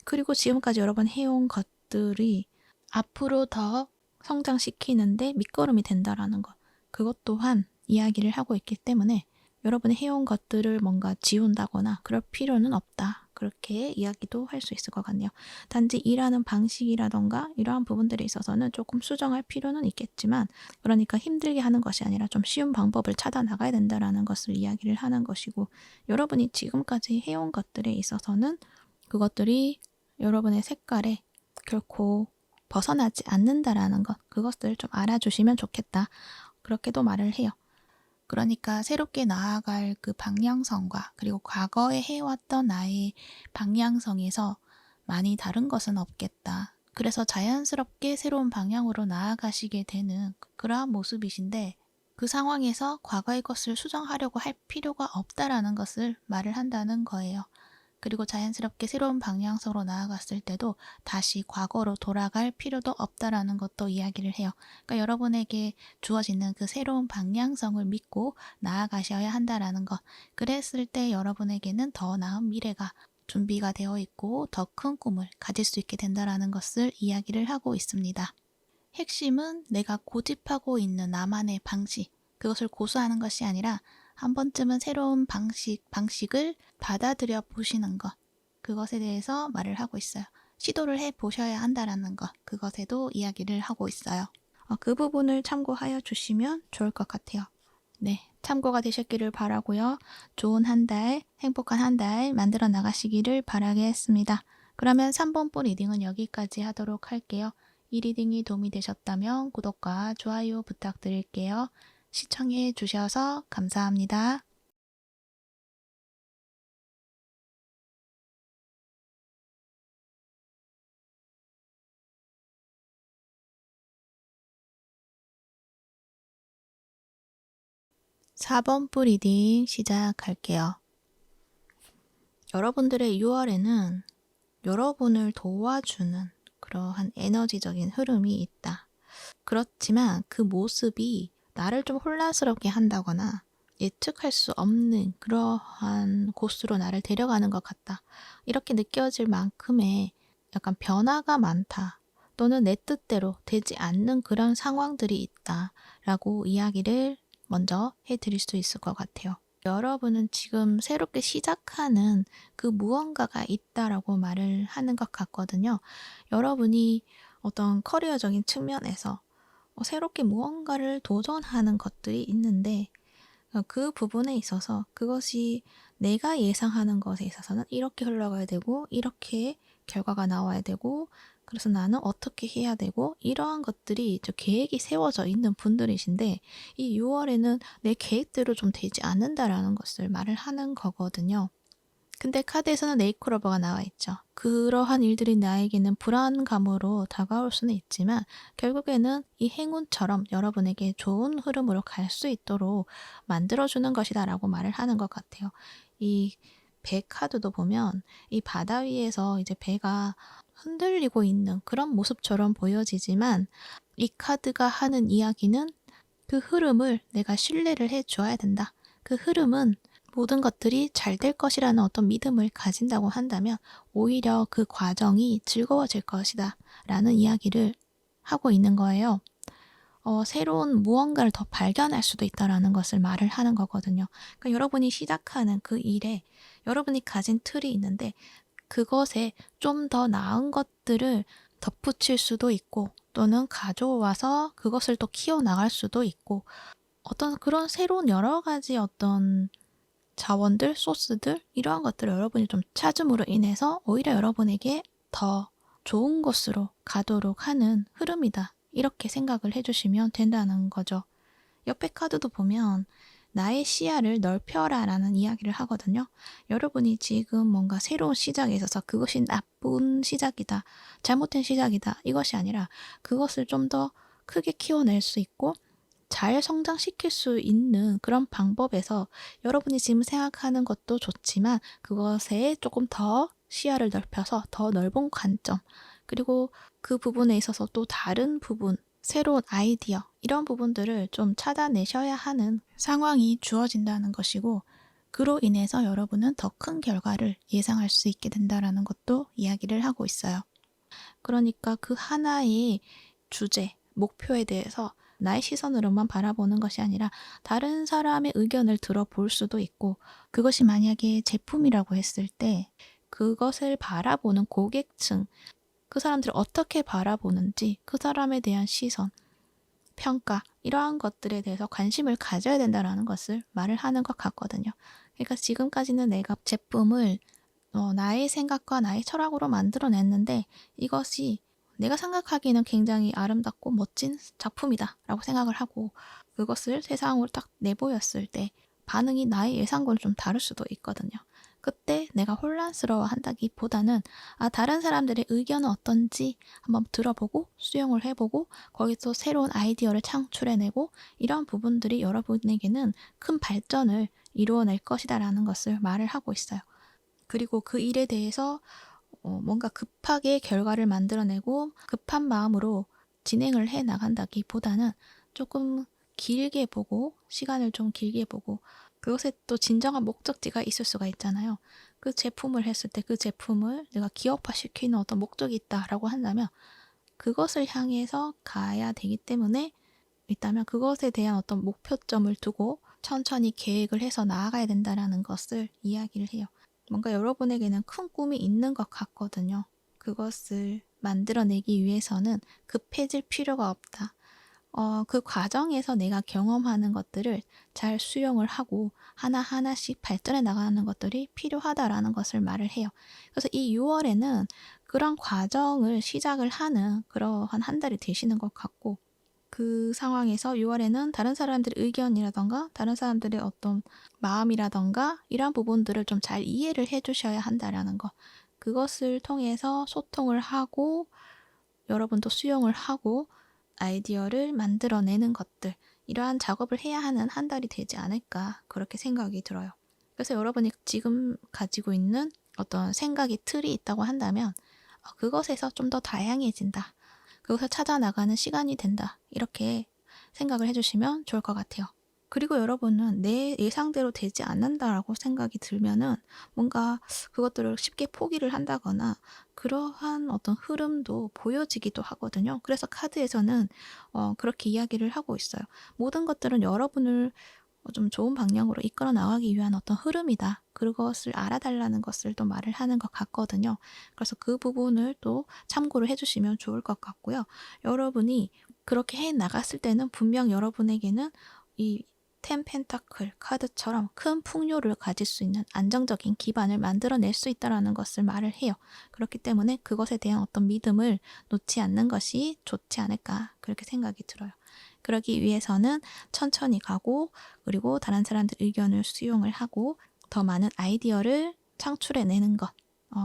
그리고 지금까지 여러분 해온 것들이 앞으로 더 성장시키는데 밑거름이 된다라는 것, 그것 또한 이야기를 하고 있기 때문에 여러분이 해온 것들을 뭔가 지운다거나 그럴 필요는 없다. 그렇게 이야기도 할 수 있을 것 같네요. 단지 일하는 방식이라던가 이러한 부분들에 있어서는 조금 수정할 필요는 있겠지만, 그러니까 힘들게 하는 것이 아니라 좀 쉬운 방법을 찾아 나가야 된다라는 것을 이야기를 하는 것이고, 여러분이 지금까지 해온 것들에 있어서는 그것들이 여러분의 색깔에 결코 벗어나지 않는다라는 것, 그것들을 좀 알아주시면 좋겠다. 그렇게도 말을 해요. 그러니까 새롭게 나아갈 그 방향성과 그리고 과거에 해왔던 나의 방향성에서 많이 다른 것은 없겠다. 그래서 자연스럽게 새로운 방향으로 나아가시게 되는 그러한 모습이신데, 그 상황에서 과거의 것을 수정하려고 할 필요가 없다라는 것을 말을 한다는 거예요. 그리고 자연스럽게 새로운 방향성으로 나아갔을 때도 다시 과거로 돌아갈 필요도 없다라는 것도 이야기를 해요. 그러니까 여러분에게 주어지는 그 새로운 방향성을 믿고 나아가셔야 한다라는 것. 그랬을 때 여러분에게는 더 나은 미래가 준비가 되어 있고 더 큰 꿈을 가질 수 있게 된다라는 것을 이야기를 하고 있습니다. 핵심은 내가 고집하고 있는 나만의 방식, 그것을 고수하는 것이 아니라 한 번쯤은 새로운 방식을 받아들여 보시는 것, 그것에 대해서 말을 하고 있어요. 시도를 해 보셔야 한다라는 것, 그것에도 이야기를 하고 있어요. 그 부분을 참고하여 주시면 좋을 것 같아요. 네, 참고가 되셨기를 바라고요. 좋은 한 달, 행복한 한 달 만들어 나가시기를 바라겠습니다. 그러면 3번분 리딩은 여기까지 하도록 할게요. 이 리딩이 도움이 되셨다면 구독과 좋아요 부탁드릴게요. 시청해 주셔서 감사합니다. 4번 부 리딩 시작할게요. 여러분들의 6월에는 여러분을 도와주는 그러한 에너지적인 흐름이 있다. 그렇지만 그 모습이 나를 좀 혼란스럽게 한다거나 예측할 수 없는 그러한 곳으로 나를 데려가는 것 같다. 이렇게 느껴질 만큼의 약간 변화가 많다. 또는 내 뜻대로 되지 않는 그런 상황들이 있다. 라고 이야기를 먼저 해드릴 수 있을 것 같아요. 여러분은 지금 새롭게 시작하는 그 무언가가 있다라고 말을 하는 것 같거든요. 여러분이 어떤 커리어적인 측면에서 새롭게 무언가를 도전하는 것들이 있는데 그 부분에 있어서 그것이 내가 예상하는 것에 있어서는 이렇게 흘러가야 되고 이렇게 결과가 나와야 되고 그래서 나는 어떻게 해야 되고 이러한 것들이 계획이 세워져 있는 분들이신데 이 6월에는 내 계획대로 좀 되지 않는다라는 것을 말을 하는 거거든요. 근데 카드에서는 네이크로버가 나와 있죠. 그러한 일들이 나에게는 불안감으로 다가올 수는 있지만 결국에는 이 행운처럼 여러분에게 좋은 흐름으로 갈 수 있도록 만들어주는 것이다 라고 말을 하는 것 같아요. 이 배 카드도 보면 이 바다 위에서 이제 배가 흔들리고 있는 그런 모습처럼 보여지지만 이 카드가 하는 이야기는 그 흐름을 내가 신뢰를 해줘야 된다. 그 흐름은 모든 것들이 잘 될 것이라는 어떤 믿음을 가진다고 한다면 오히려 그 과정이 즐거워질 것이다 라는 이야기를 하고 있는 거예요. 새로운 무언가를 더 발견할 수도 있다라는 것을 말을 하는 거거든요. 그러니까 여러분이 시작하는 그 일에 여러분이 가진 틀이 있는데 그것에 좀 더 나은 것들을 덧붙일 수도 있고 또는 가져와서 그것을 또 키워나갈 수도 있고 어떤 그런 새로운 여러 가지 어떤 자원들, 소스들 이러한 것들을 여러분이 좀 찾음으로 인해서 오히려 여러분에게 더 좋은 곳으로 가도록 하는 흐름이다. 이렇게 생각을 해주시면 된다는 거죠. 옆에 카드도 보면 나의 시야를 넓혀라 라는 이야기를 하거든요. 여러분이 지금 뭔가 새로운 시작에 있어서 그것이 나쁜 시작이다, 잘못된 시작이다 이것이 아니라 그것을 좀 더 크게 키워낼 수 있고 잘 성장시킬 수 있는 그런 방법에서 여러분이 지금 생각하는 것도 좋지만 그것에 조금 더 시야를 넓혀서 더 넓은 관점 그리고 그 부분에 있어서 또 다른 부분 새로운 아이디어 이런 부분들을 좀 찾아내셔야 하는 상황이 주어진다는 것이고 그로 인해서 여러분은 더 큰 결과를 예상할 수 있게 된다는 것도 이야기를 하고 있어요. 그러니까 그 하나의 주제, 목표에 대해서 나의 시선으로만 바라보는 것이 아니라 다른 사람의 의견을 들어볼 수도 있고 그것이 만약에 제품이라고 했을 때 그것을 바라보는 고객층, 그 사람들을 어떻게 바라보는지 그 사람에 대한 시선, 평가 이러한 것들에 대해서 관심을 가져야 된다는 것을 말을 하는 것 같거든요. 그러니까 지금까지는 내가 제품을 나의 생각과 나의 철학으로 만들어냈는데 이것이 내가 생각하기에는 굉장히 아름답고 멋진 작품이다 라고 생각을 하고 그것을 세상으로 딱 내보였을 때 반응이 나의 예상과는 좀 다를 수도 있거든요. 그때 내가 혼란스러워 한다기보다는 다른 사람들의 의견은 어떤지 한번 들어보고 수용을 해보고 거기서 새로운 아이디어를 창출해내고 이런 부분들이 여러분에게는 큰 발전을 이루어낼 것이다 라는 것을 말을 하고 있어요. 그리고 그 일에 대해서 뭔가 급하게 결과를 만들어내고 급한 마음으로 진행을 해 나간다기보다는 조금 길게 보고 시간을 좀 길게 보고 그것에 또 진정한 목적지가 있을 수가 있잖아요. 그 제품을 했을 때 그 제품을 내가 기업화시키는 어떤 목적이 있다라고 한다면 그것을 향해서 가야 되기 때문에 있다면 그것에 대한 어떤 목표점을 두고 천천히 계획을 해서 나아가야 된다는 것을 이야기를 해요. 뭔가 여러분에게는 큰 꿈이 있는 것 같거든요. 그것을 만들어내기 위해서는 급해질 필요가 없다. 그 과정에서 내가 경험하는 것들을 잘 수용을 하고 하나하나씩 발전해 나가는 것들이 필요하다라는 것을 말을 해요. 그래서 이 6월에는 그런 과정을 시작을 하는 그러한 한 달이 되시는 것 같고 그 상황에서 6월에는 다른 사람들의 의견이라던가 다른 사람들의 어떤 마음이라던가 이런 부분들을 좀 잘 이해를 해주셔야 한다라는 거. 그것을 통해서 소통을 하고 여러분도 수용을 하고 아이디어를 만들어내는 것들, 이러한 작업을 해야 하는 한 달이 되지 않을까 그렇게 생각이 들어요. 그래서 여러분이 지금 가지고 있는 어떤 생각이 틀이 있다고 한다면 그것에서 좀 더 다양해진다. 그것을 찾아 나가는 시간이 된다. 이렇게 생각을 해주시면 좋을 것 같아요. 그리고 여러분은 내 예상대로 되지 않는다라고 생각이 들면은 뭔가 그것들을 쉽게 포기를 한다거나 그러한 어떤 흐름도 보여지기도 하거든요. 그래서 카드에서는 그렇게 이야기를 하고 있어요. 모든 것들은 여러분을 좀 좋은 방향으로 이끌어 나가기 위한 어떤 흐름이다. 그것을 알아달라는 것을 또 말을 하는 것 같거든요. 그래서 그 부분을 또 참고를 해주시면 좋을 것 같고요. 여러분이 그렇게 해 나갔을 때는 분명 여러분에게는 이 텐 펜타클 카드처럼 큰 풍요를 가질 수 있는 안정적인 기반을 만들어낼 수 있다는 것을 말을 해요. 그렇기 때문에 그것에 대한 어떤 믿음을 놓지 않는 것이 좋지 않을까 그렇게 생각이 들어요. 그러기 위해서는 천천히 가고 그리고 다른 사람들 의견을 수용을 하고 더 많은 아이디어를 창출해내는 것,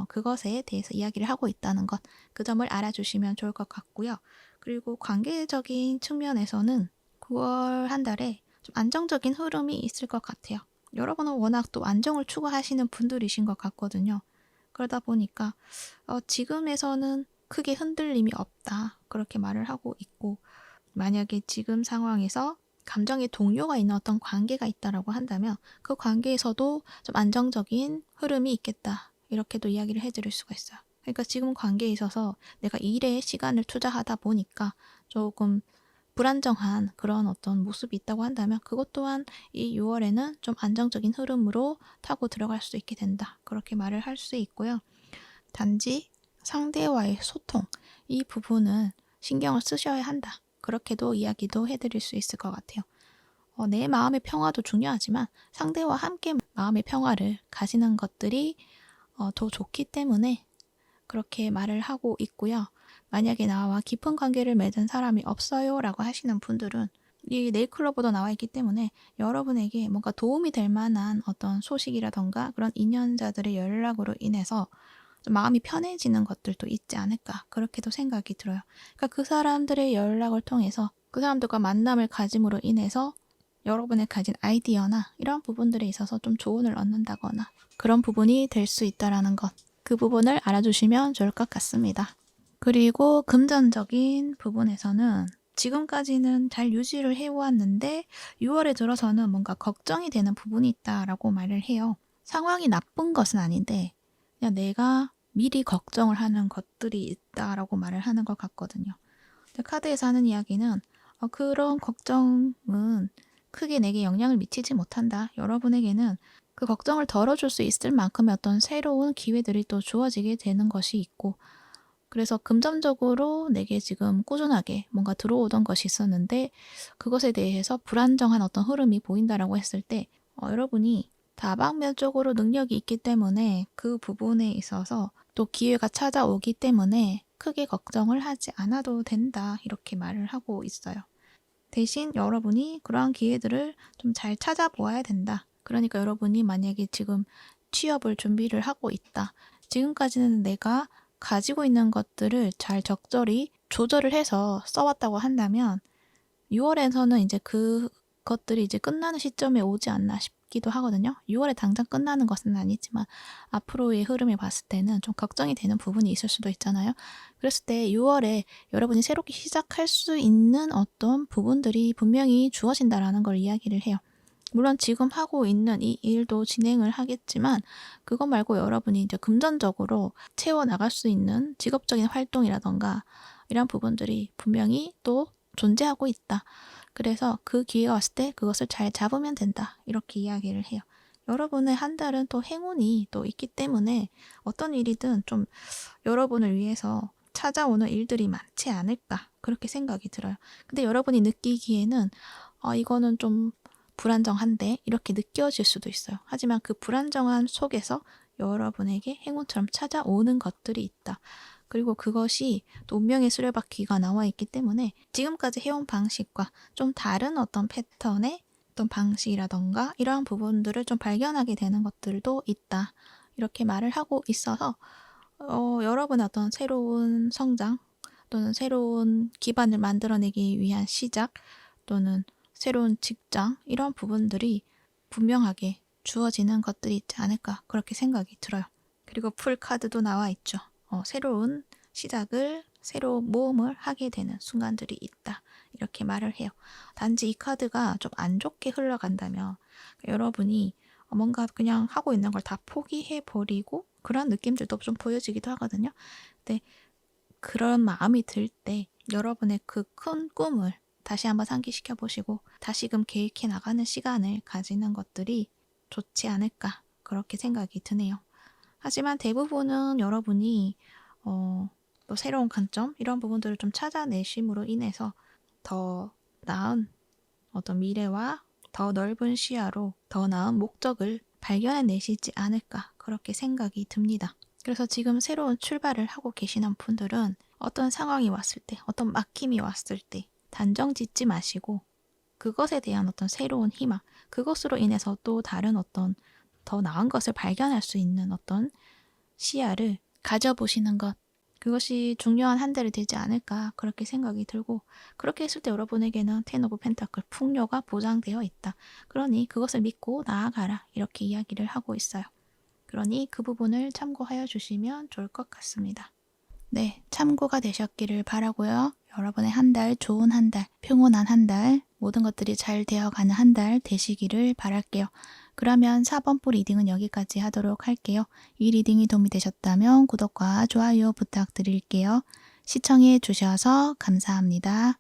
그것에 대해서 이야기를 하고 있다는 것, 그 점을 알아주시면 좋을 것 같고요. 그리고 관계적인 측면에서는 9월 한 달에 좀 안정적인 흐름이 있을 것 같아요. 여러분은 워낙 또 안정을 추구하시는 분들이신 것 같거든요. 그러다 보니까 지금에서는 크게 흔들림이 없다 그렇게 말을 하고 있고, 만약에 지금 상황에서 감정의 동요가 있는 어떤 관계가 있다라고 한다면 그 관계에서도 좀 안정적인 흐름이 있겠다 이렇게도 이야기를 해드릴 수가 있어요. 그러니까 지금 관계에 있어서 내가 일에 시간을 투자하다 보니까 조금 불안정한 그런 어떤 모습이 있다고 한다면 그것 또한 이 6월에는 좀 안정적인 흐름으로 타고 들어갈 수 있게 된다 그렇게 말을 할 수 있고요. 단지 상대와의 소통, 이 부분은 신경을 쓰셔야 한다. 그렇게도 이야기도 해드릴 수 있을 것 같아요. 내 마음의 평화도 중요하지만 상대와 함께 마음의 평화를 가지는 것들이 더 좋기 때문에 그렇게 말을 하고 있고요. 만약에 나와 깊은 관계를 맺은 사람이 없어요 라고 하시는 분들은 이 네일클로버도 나와 있기 때문에 여러분에게 뭔가 도움이 될 만한 어떤 소식이라던가 그런 인연자들의 연락으로 인해서 좀 마음이 편해지는 것들도 있지 않을까 그렇게도 생각이 들어요. 그러니까 그 사람들의 연락을 통해서 그 사람들과 만남을 가짐으로 인해서 여러분의 가진 아이디어나 이런 부분들에 있어서 좀 조언을 얻는다거나 그런 부분이 될 수 있다라는 것, 그 부분을 알아주시면 좋을 것 같습니다. 그리고 금전적인 부분에서는 지금까지는 잘 유지를 해왔는데 6월에 들어서는 뭔가 걱정이 되는 부분이 있다라고 말을 해요. 상황이 나쁜 것은 아닌데 그냥 내가 미리 걱정을 하는 것들이 있다라고 말을 하는 것 같거든요. 근데 카드에서 하는 이야기는 그런 걱정은 크게 내게 영향을 미치지 못한다. 여러분에게는 그 걱정을 덜어줄 수 있을 만큼의 어떤 새로운 기회들이 또 주어지게 되는 것이 있고, 그래서 금전적으로 내게 지금 꾸준하게 뭔가 들어오던 것이 있었는데 그것에 대해서 불안정한 어떤 흐름이 보인다라고 했을 때 여러분이 다방면적으로 능력이 있기 때문에 그 부분에 있어서 또 기회가 찾아오기 때문에 크게 걱정을 하지 않아도 된다 이렇게 말을 하고 있어요. 대신 여러분이 그러한 기회들을 좀 잘 찾아보아야 된다. 그러니까 여러분이 만약에 지금 취업을 준비를 하고 있다. 지금까지는 내가 가지고 있는 것들을 잘 적절히 조절을 해서 써왔다고 한다면 6월에서는 이제 그것들이 이제 끝나는 시점에 오지 않나 싶기도 하거든요. 6월에 당장 끝나는 것은 아니지만 앞으로의 흐름을 봤을 때는 좀 걱정이 되는 부분이 있을 수도 있잖아요. 그랬을 때 6월에 여러분이 새롭게 시작할 수 있는 어떤 부분들이 분명히 주어진다라는 걸 이야기를 해요. 물론 지금 하고 있는 이 일도 진행을 하겠지만 그것 말고 여러분이 이제 금전적으로 채워나갈 수 있는 직업적인 활동이라던가 이런 부분들이 분명히 또 존재하고 있다. 그래서 그 기회가 왔을 때 그것을 잘 잡으면 된다. 이렇게 이야기를 해요. 여러분의 한 달은 또 행운이 또 있기 때문에 어떤 일이든 좀 여러분을 위해서 찾아오는 일들이 많지 않을까 그렇게 생각이 들어요. 근데 여러분이 느끼기에는 이거는 좀 불안정한데 이렇게 느껴질 수도 있어요. 하지만 그 불안정한 속에서 여러분에게 행운처럼 찾아오는 것들이 있다. 그리고 그것이 또 운명의 수레바퀴가 나와 있기 때문에 지금까지 해온 방식과 좀 다른 어떤 패턴의 어떤 방식이라던가 이러한 부분들을 좀 발견하게 되는 것들도 있다. 이렇게 말을 하고 있어서 여러분의 어떤 새로운 성장, 또는 새로운 기반을 만들어내기 위한 시작, 또는 새로운 직장, 이런 부분들이 분명하게 주어지는 것들이 있지 않을까 그렇게 생각이 들어요. 그리고 풀 카드도 나와 있죠. 새로운 시작을, 새로운 모험을 하게 되는 순간들이 있다. 이렇게 말을 해요. 단지 이 카드가 좀 안 좋게 흘러간다면 여러분이 뭔가 그냥 하고 있는 걸 다 포기해버리고 그런 느낌들도 좀 보여지기도 하거든요. 근데 그런 마음이 들 때 여러분의 그 큰 꿈을 다시 한번 상기시켜 보시고 다시금 계획해 나가는 시간을 가지는 것들이 좋지 않을까 그렇게 생각이 드네요. 하지만 대부분은 여러분이 또 새로운 관점 이런 부분들을 좀 찾아내심으로 인해서 더 나은 어떤 미래와 더 넓은 시야로 더 나은 목적을 발견해내시지 않을까 그렇게 생각이 듭니다. 그래서 지금 새로운 출발을 하고 계시는 분들은 어떤 상황이 왔을 때, 어떤 막힘이 왔을 때 단정 짓지 마시고 그것에 대한 어떤 새로운 희망, 그것으로 인해서 또 다른 어떤 더 나은 것을 발견할 수 있는 어떤 시야를 가져보시는 것, 그것이 중요한 한 달이 되지 않을까 그렇게 생각이 들고, 그렇게 했을 때 여러분에게는 텐 오브 펜타클 풍요가 보장되어 있다. 그러니 그것을 믿고 나아가라 이렇게 이야기를 하고 있어요. 그러니 그 부분을 참고하여 주시면 좋을 것 같습니다. 네, 참고가 되셨기를 바라고요. 여러분의 한 달, 좋은 한 달, 평온한 한 달, 모든 것들이 잘 되어가는 한 달 되시기를 바랄게요. 그러면 4번 뿔 리딩은 여기까지 하도록 할게요. 이 리딩이 도움이 되셨다면 구독과 좋아요 부탁드릴게요. 시청해 주셔서 감사합니다.